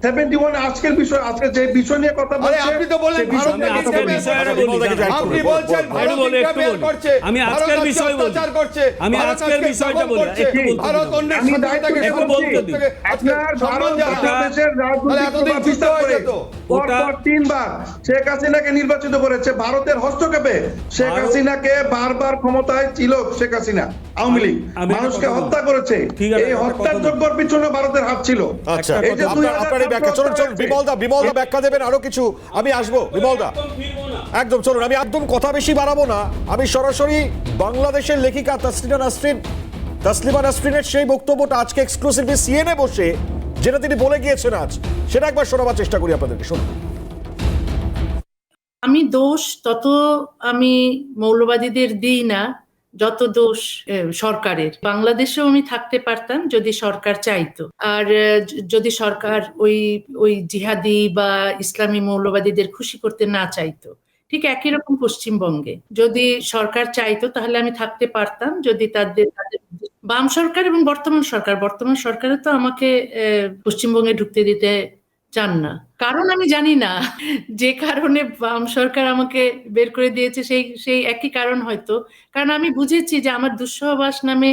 71 আজকের বিষয়, আজকে যে বিষয় নিয়ে কথা আরে বলছে আপনি তো বললেন সেই বিষয় ভারত নিয়ে নাকি কথা আজকের বলছি। বিষয়ে বলি, আপনি বলছেন ভারত একটু বলি, একটু ইন্টারফেয়ার বলি। করছে, আমি আজকের ভারত বিষয় বলি। অত্যাচার করছে, আমি ভারত আজকের আজকে বিষয়টা দখল বলি, করছে, একটু বলতে ভারত দিন। অন্যের আমি স্বাধীনতাকে দায়িত্ব সম্মান বলতে দিন। করছে, আজকে আপনার সম্মান ভারত জানায়। বাংলাদেশের তাহলে রাজনৈতিক এতদিন প্রভাব যুদ্ধ বিস্তার হয়ে করে যেত। পরপর 3 বার শেখ হাসিনাকে নির্বাচিত করেছে ভারতের হস্তক্ষেপে। শেখ ভারত- হাসিনাকে বারবার ক্ষমতায় ছিল শেখ হাসিনা, আওয়ামী লীগ আমি একটা মানুষকে কথা বলি। হত্যা করেছে। ঠিক আছে, এই একটা হত্যার কথা বলি। যোগ্যর পিছনে ভারতের হাত ছিল। আচ্ছা এই যে আপনার এই ব্যাখ্যা, চলুন চলুন বিমলদা ব্যাখ্যা দেবেন আরো কিছু, আমি আসবো বিমলদা, একদম চলুন, আমি একদম কথা বেশি বাড়াবো না, আমি সরাসরি বাংলাদেশের লেখিকা তাসলিমা নাসরিনের সেই বক্তব্যটা আজকে এক্সক্লুসিভলি সিএনএ বসে যেটা তিনি বলে গিয়েছেন আজ, সেটা একবার শোনাবার চেষ্টা করি আপনাদেরকে, শুনুন। আমি দোষ তত আমি মৌলবাদীদের দিই না যত দোষ সরকারের। বাংলাদেশেও আমি থাকতে পারতাম যদি সরকার চাইতো, আর যদি সরকার ওই জিহাদি বা ইসলামী মৌলবাদীদের খুশি করতে না চাইতো। ঠিক একই রকম পশ্চিমবঙ্গে যদি সরকার চাইতো তাহলে আমি থাকতে পারতাম, যদি তাদের বাম সরকার এবং বর্তমান সরকারও তো আমাকে পশ্চিমবঙ্গে ঢুকতে দিতে চান না, কারণ আমি জানি না যে কারণে বাম সরকার আমাকে বের করে দিয়েছে সেই একই কারণ হয়তো, কারণ আমি বুঝেছি যে আমার দুঃসহবাস নামে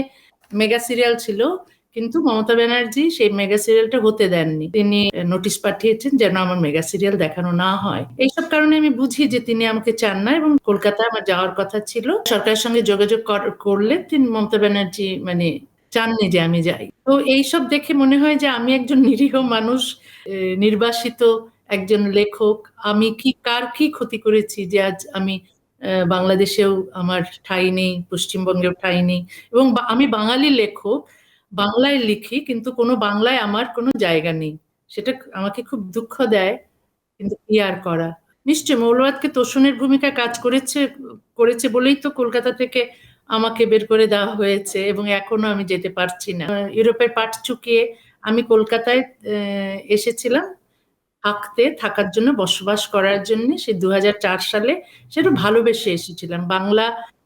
মেগা সিরিয়াল ছিল, কিন্তু মমতা ব্যানার্জি সেই মেগা সিরিয়ালটা হতে দেননি, তিনি নোটিশ পাঠিয়েছেন যেন আমার মেগা সিরিয়াল দেখানো না হয়। এইসব কারণে আমি বুঝি যে তিনি আমাকে চান না, এবং কলকাতায় আমার যাওয়ার কথা ছিল, সরকারের সঙ্গে যোগাযোগ করলে তিনি মমতা ব্যানার্জি চাননি যে আমি যাই। তো এইসব দেখে মনে হয় যে আমি একজন নিরীহ মানুষ, নির্বাসিত একজন লেখক, আমি কার কি ক্ষতি করেছি যে আজ আমি বাংলাদেশেও আমার ঠাঁই নেই, পশ্চিমবঙ্গেও ঠাঁই নেই, এবং আমি বাঙালি লেখক, বাংলায় লিখি, কিন্তু বাংলায় আমার কোনো জায়গা নেই, সেটা আমাকে খুব দুঃখ দেয়, কিন্তু কি আর করা। নিশ্চয় মৌলবাদকে তোষণের ভূমিকা কাজ করেছে বলেই তো কলকাতা থেকে আমাকে বের করে দেওয়া হয়েছে, এবং এখনো আমি যেতে পারছি না। ইউরোপের পাট চুকিয়ে আমি কলকাতায় এসেছিলাম থাকার জন্য, বসবাস করার জন্য, সে 2004 সালে, সেটা ভালোবেসে এসেছিলাম, বাংলা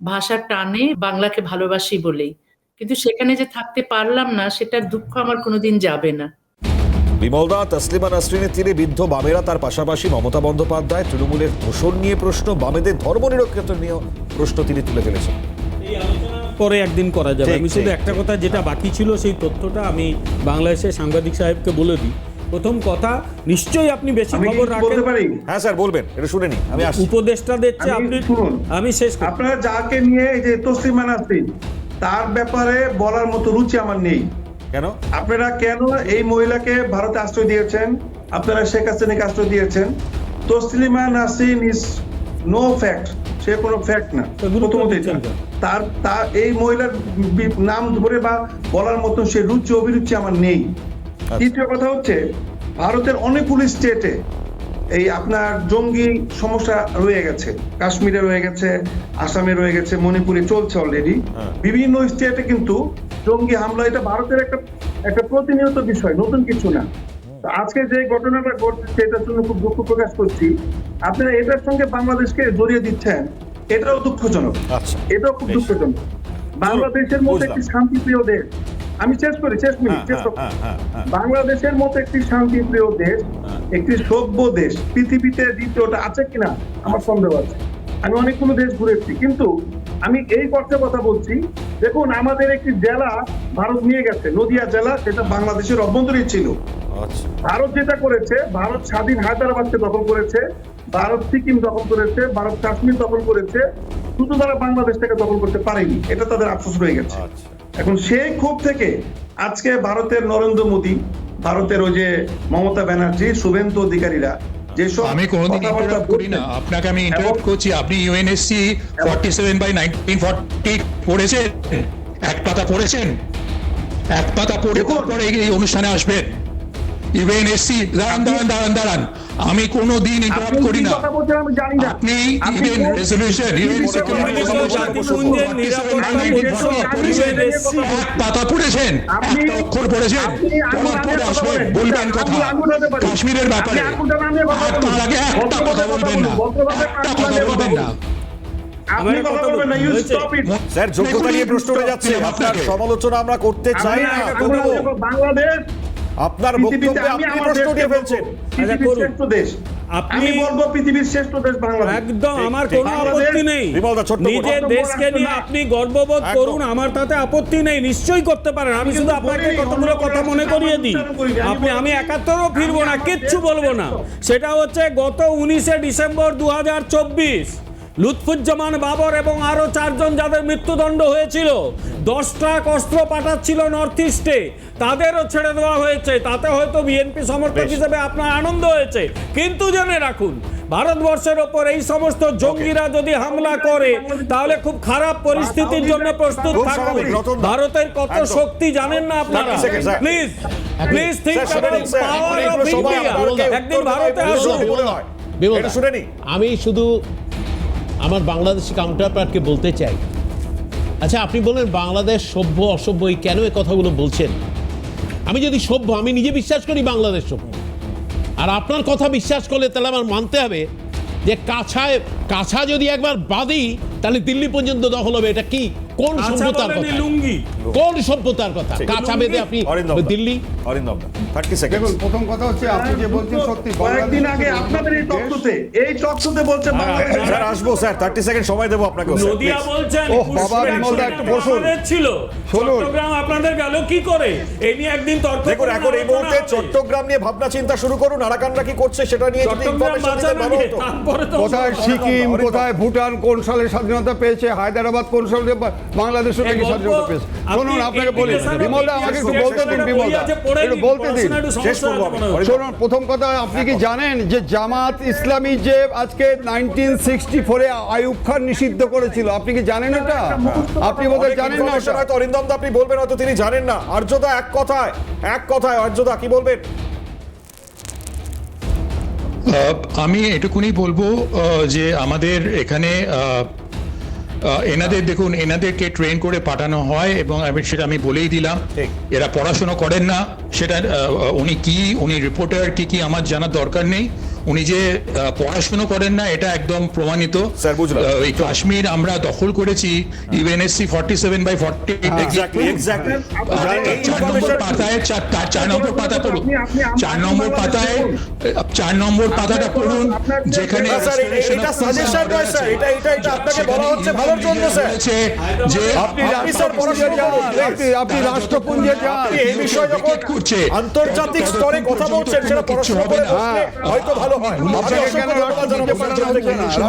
ভাষার টানে, বাংলাকে ভালোবাসি বলেই, কিন্তু সেখানে যে থাকতে পারলাম না সেটার দুঃখ আমার কোনোদিন যাবে না। বিমলদা, তাসলিমা নাসরিনের তীরে বিদ্ধ বামেরা, তার পাশাপাশি মমতা বন্দ্যোপাধ্যায় তৃণমূলের ধর্ষণ নিয়ে প্রশ্ন, বামেদের ধর্মনিরক্ষেত্র নিয়ে প্রশ্ন তিনি তুলে ফেলেছেন। পরে একদিন করা যাবে। ঠিক, আমি শুধু ঠিক, একটা কথা, যেটা বাকি ছিল সেই তথ্যটা আমি বাংলাদেশের সাংবাদিক সাহেবকে বলে দিই। প্রথম কথা, নিশ্চয়ই আপনি বেশি আমি খবর কি রাখেন। বলতে পারি? হ্যাঁ স্যার বলবেন, এটা শুনে নি, আমি আসছি। উপদেষ্টাদের চেয়ে আপনি, শুনুন, আমি শেষ করি। আপনারা যাকে নিয়ে এই যে তসলিমা নাসরিন, তার ব্যাপারে বলার মতো রুচি আমার নেই। কেন? আপনারা কেন এই মহিলাকে ভারতে আশ্রয় দিয়েছেন? আপনারা শেখ হাসিনাকে আশ্রয় দিয়েছেন। Taslima Nasrin is no fact, সে কোনো ফ্যাক্ট না। প্রথমত তার এই মহিলার নাম ধরে বা বলার মতো সে রুচি অভিরুচি আমার নেই। দ্বিতীয় কথা হচ্ছে, ভারতের অনেকগুলি স্টেটে এই আপনার জঙ্গি সমস্যা রয়ে গেছে, কাশ্মীরে রয়ে গেছে, আসামে রয়ে গেছে, মণিপুরে চলছে অলরেডি, বিভিন্ন স্টেটে কিন্তু জঙ্গি হামলা, এটা ভারতের একটা প্রতিনিয়ত বিষয়, নতুন কিছু না। আজকে যে ঘটনাটা ঘটছে এটার জন্য খুব দুঃখ প্রকাশ করছি। আপনারা এটার সঙ্গে বাংলাদেশকে জড়িয়ে দিচ্ছেন, এটাও দুঃখজনক, এটাও খুব দুঃখজনক। বাংলাদেশের মতো একটি শান্তিপ্রিয় দেশ, আমি শেষ মিনিট শেষ করব, বাংলাদেশের মতো একটি শান্তিপ্রিয় দেশ, একটি সভ্য দেশ পৃথিবীতে দ্বিতীয়টা আছে কিনা আমার সন্দেহ আছে। আমি অনেকগুলো দেশ ঘুরেছি, কিন্তু আমি এই অর্থে কথা বলছি, দেখুন আমাদের একটি জেলা ভারত নিয়ে গেছে, নদিয়া জেলা, সেটা বাংলাদেশের অভ্যন্তরেই ছিল। ভারত যেটা করেছে, ভারত স্বাধীন হায়দ্রাবাদকে দখল করেছে, ভারত সিকিম দখল করেছে, ভারত কাশ্মীর দখল করেছে, শুধু তারা বাংলাদেশটাকে দখল করতে পারেনি, এটা তাদের আফসোস রয়ে গেছে। এখন সেই ক্ষোভ থেকে আজকে ভারতের নরেন্দ্র মোদী, ভারতের ওই যে মমতা ব্যানার্জি, শুভেন্দু অধিকারীরা যেসব আমি কোনোদিন ইন্টারাপ্ট করি না আপনাকে, আমি ইন্টারাপ্ট করছি। আপনি ইউএনএসসি 47/1940 পড়েছেন? এক পাতা পড়েছেন? এক পাতা পড়ে পরে এই অনুষ্ঠানে আসবেন? ইউএনএসসি, দাঁড়ান, আমি কোনোদিন ইন্টারাপ্ট করি না। আপনি ইভেন রেজলিউশন, এক পাতা পড়েছেন, একটা অক্ষর পড়েছেন, পড়ার পরে আসবেন, বলবেন কথা কাশ্মীরের ব্যাপারে। তার আগে একটা কথা বলবেন না, একটা কথা বলবেন না। স্যার, যোগ্যতা নিয়ে প্রশ্ন উঠে যাচ্ছে, আপনার সমালোচনা আমরা করতে চাই না। বাংলাদেশ আপনার পৃথিবীতে বক্তব্যে আমি আপনি আমার প্রশ্ন দেশকে উঠিয়ে বলবো, ফেলছেন। পৃথিবীর করুন। শ্রেষ্ঠ দেশ। আপনি- আমি বলবো পৃথিবীর শ্রেষ্ঠ দেশ বাংলাদেশ। একদম আমার ঠিক, কোনো বাংলাদেশ- আপত্তি নেই। বিমলদা, ছোট্ট করে। নিজের বক্তব্য দেশকে রাখবেন নিয়ে না। আপনি গর্ববোধ একদম। করুন, আমার তাতে আপত্তি নেই, নিশ্চয়ই করতে পারেন। আমি শুধু কিন্তু আপনাকে বলিনি, কতগুলো অন্য কথা কোনো মনে রাষ্ট্রের করিয়ে দিই। নাম উচ্চারণ করিনি। আমি আমি বলছি, 71ও ফিরবো না, আমি কিচ্ছু আমাদের বলবো না। শ্রেষ্ঠ। সেটা হচ্ছে গত 19শে ডিসেম্বর 2024 লুৎফুজ্জামান বাবর এবং আরো 4 জন যাদের মৃত্যুদণ্ড হয়েছিল, 10 ট্রাক অস্ত্র পাঠাচ্ছিল নর্থ ইস্টে, তাদেরও ছেড়ে দেওয়া হয়েছে। তাতে হয়তো বিএনপি সমর্থক হিসেবে আপনার আনন্দ হয়েছে, কিন্তু জেনে রাখুন ভারতবর্ষের ওপর এই সমস্ত জঙ্গিরা যদি হামলা করে তাহলে খুব খারাপ পরিস্থিতির জন্য প্রস্তুত খুব থাকুন। স্বাভাবিক, রতন দা। ভারতের কত একদম। শক্তি জানেন না আপনারা। 30 seconds, sir. Please think sir, শুনে নিন, অ্যাবাউট স্যার। পাওয়ার অনেকগুলো অফ সময় ইন্ডিয়া। আপনাকে একদিন উত্তর ভারতে দেওয়া আসুন। মনে হয়। বিমল এটা দা, শুনে নিন। আমি শুধু আমার বাংলাদেশি কাউন্টার পার্টকে বলতে চাই, আচ্ছা আপনি বলেন বাংলাদেশ সভ্য অসভ্য, এই কেন এই কথাগুলো বলছেন? আমি যদি সভ্য, আমি নিজে বিশ্বাস করি বাংলাদেশ সভ্য, আর আপনার কথা বিশ্বাস করলে তাহলে আমার মানতে হবে যে কাছা যদি একবার বাঁধি তাহলে দিল্লি পর্যন্ত দখল হবে। এটা কি কোন আচ্ছা সভ্যতার বলেনি কথা? লুঙ্গি। কোন সভ্যতার কথা? কাছা বেঁধে আপনি অরিন্দম দা। দিল্লি? অরিন্দম দা, 30 seconds। দেখুন প্রথম কথা হচ্ছে আপনি যে বলছেন সত্যি কয়েকদিন বাংলাদেশ আগে আপনাদের এই টকশোতে বলছে বাংলাদেশ স্যার আসবো স্যার, 30 সেকেন্ড সময় দেবো আপনাকে। নদিয়া বলছেন ওহ, বাবা, বিমলদা, একটু বসুন। আমাদের ছিল, শুনুন। চট্টগ্রাম আপনাদের গেল কি করে? এই নিয়ে একদিন তর্ক দেখুন করুন, এখন এই আলোচনা মুহূর্তে হবে। চট্টগ্রাম নিয়ে ভাবনা চিন্তা শুরু করুন। আরাকানরা কি করছে সেটা নিয়ে যদি চট্টগ্রাম ইনফরমেশন দিতে বাঁচানো ভালো নিয়ে, হতো। তারপরে তো কোথায় সিকিম, অরিন্দম, কোথায় ভুটান কোন সালে স্বাধীনতা পেয়েছে, হায়দ্রাবাদ কোন সালে, বাংলাদেশও নাকি এই স্বাধীনতা গল্প পেয়েছে। আপনি শুনুন আপনাকে বলি, indication of বিমলদা আমাকে একটু India বলতে দিন, বই বিমলদা আছে, পড়ে একটু নিন, বলতে দিন। পড়াশোনা একটু শেষ সমস্যা করবো আছে আমি। মনে হচ্ছে। শুনুন প্রথম কথা, আপনি কি জানেন যে জামাত ইসলামী যে আজকে 1964-এ আইয়ুব খান নিষিদ্ধ করেছিল? আপনি কি জানেন এটা? আপনি বোধহয় অনেক জানেন না information ওটা। হয়তো অরিন্দম দা আপনি বলবেন, হয়তো তিনি জানেন না। আর্যদা এক কথায় আর্যদা কি বলবেন? আমি এটুকুনি বলবো যে আমাদের এখানে এনাদের দেখুন, এনাদেরকে ট্রেন করে পাঠানো হয় এবং সেটা আমি বলেই দিলাম। ঠিক। এরা পড়াশোনা করেন না, সেটা উনি রিপোর্টার কি আমার জানার দরকার নেই। উনি যে পড়াশোনা করেন না এটা একদম প্রমাণিত। স্যার, বুঝলাম। ওই কাশ্মীর আমরা দখল করেছি ইউএনএসসি 47/40। এক্স্যাক্টলি এই information পাতায় 4 নম্বর পাতা পড়ুন। 4 নম্বর পাতায় 4 নম্বর পাতাটা পড়ুন, যেখানে না, স্যার, এটা সাজেশন নয় স্যার, এটা আপনাকে বলা হচ্ছে ভালোর জন্য স্যার। যে আপনি আপনি স্যার পড়াশোনা করুন, please। আপনি রাষ্ট্রপুঞ্জে যান। আপনি এই বিষয়ে যখন করছে আন্তর্জাতিক স্তরে কথা বলছেন সেটা পড়াশোনা করে বসলে হয়তো ভালো হয়। আমি আপনাকে অসংখ্য কেন ধন্যবাদ জানাবো রাষ্ট্রপুঞ্জে পাঠানো হচ্ছে না?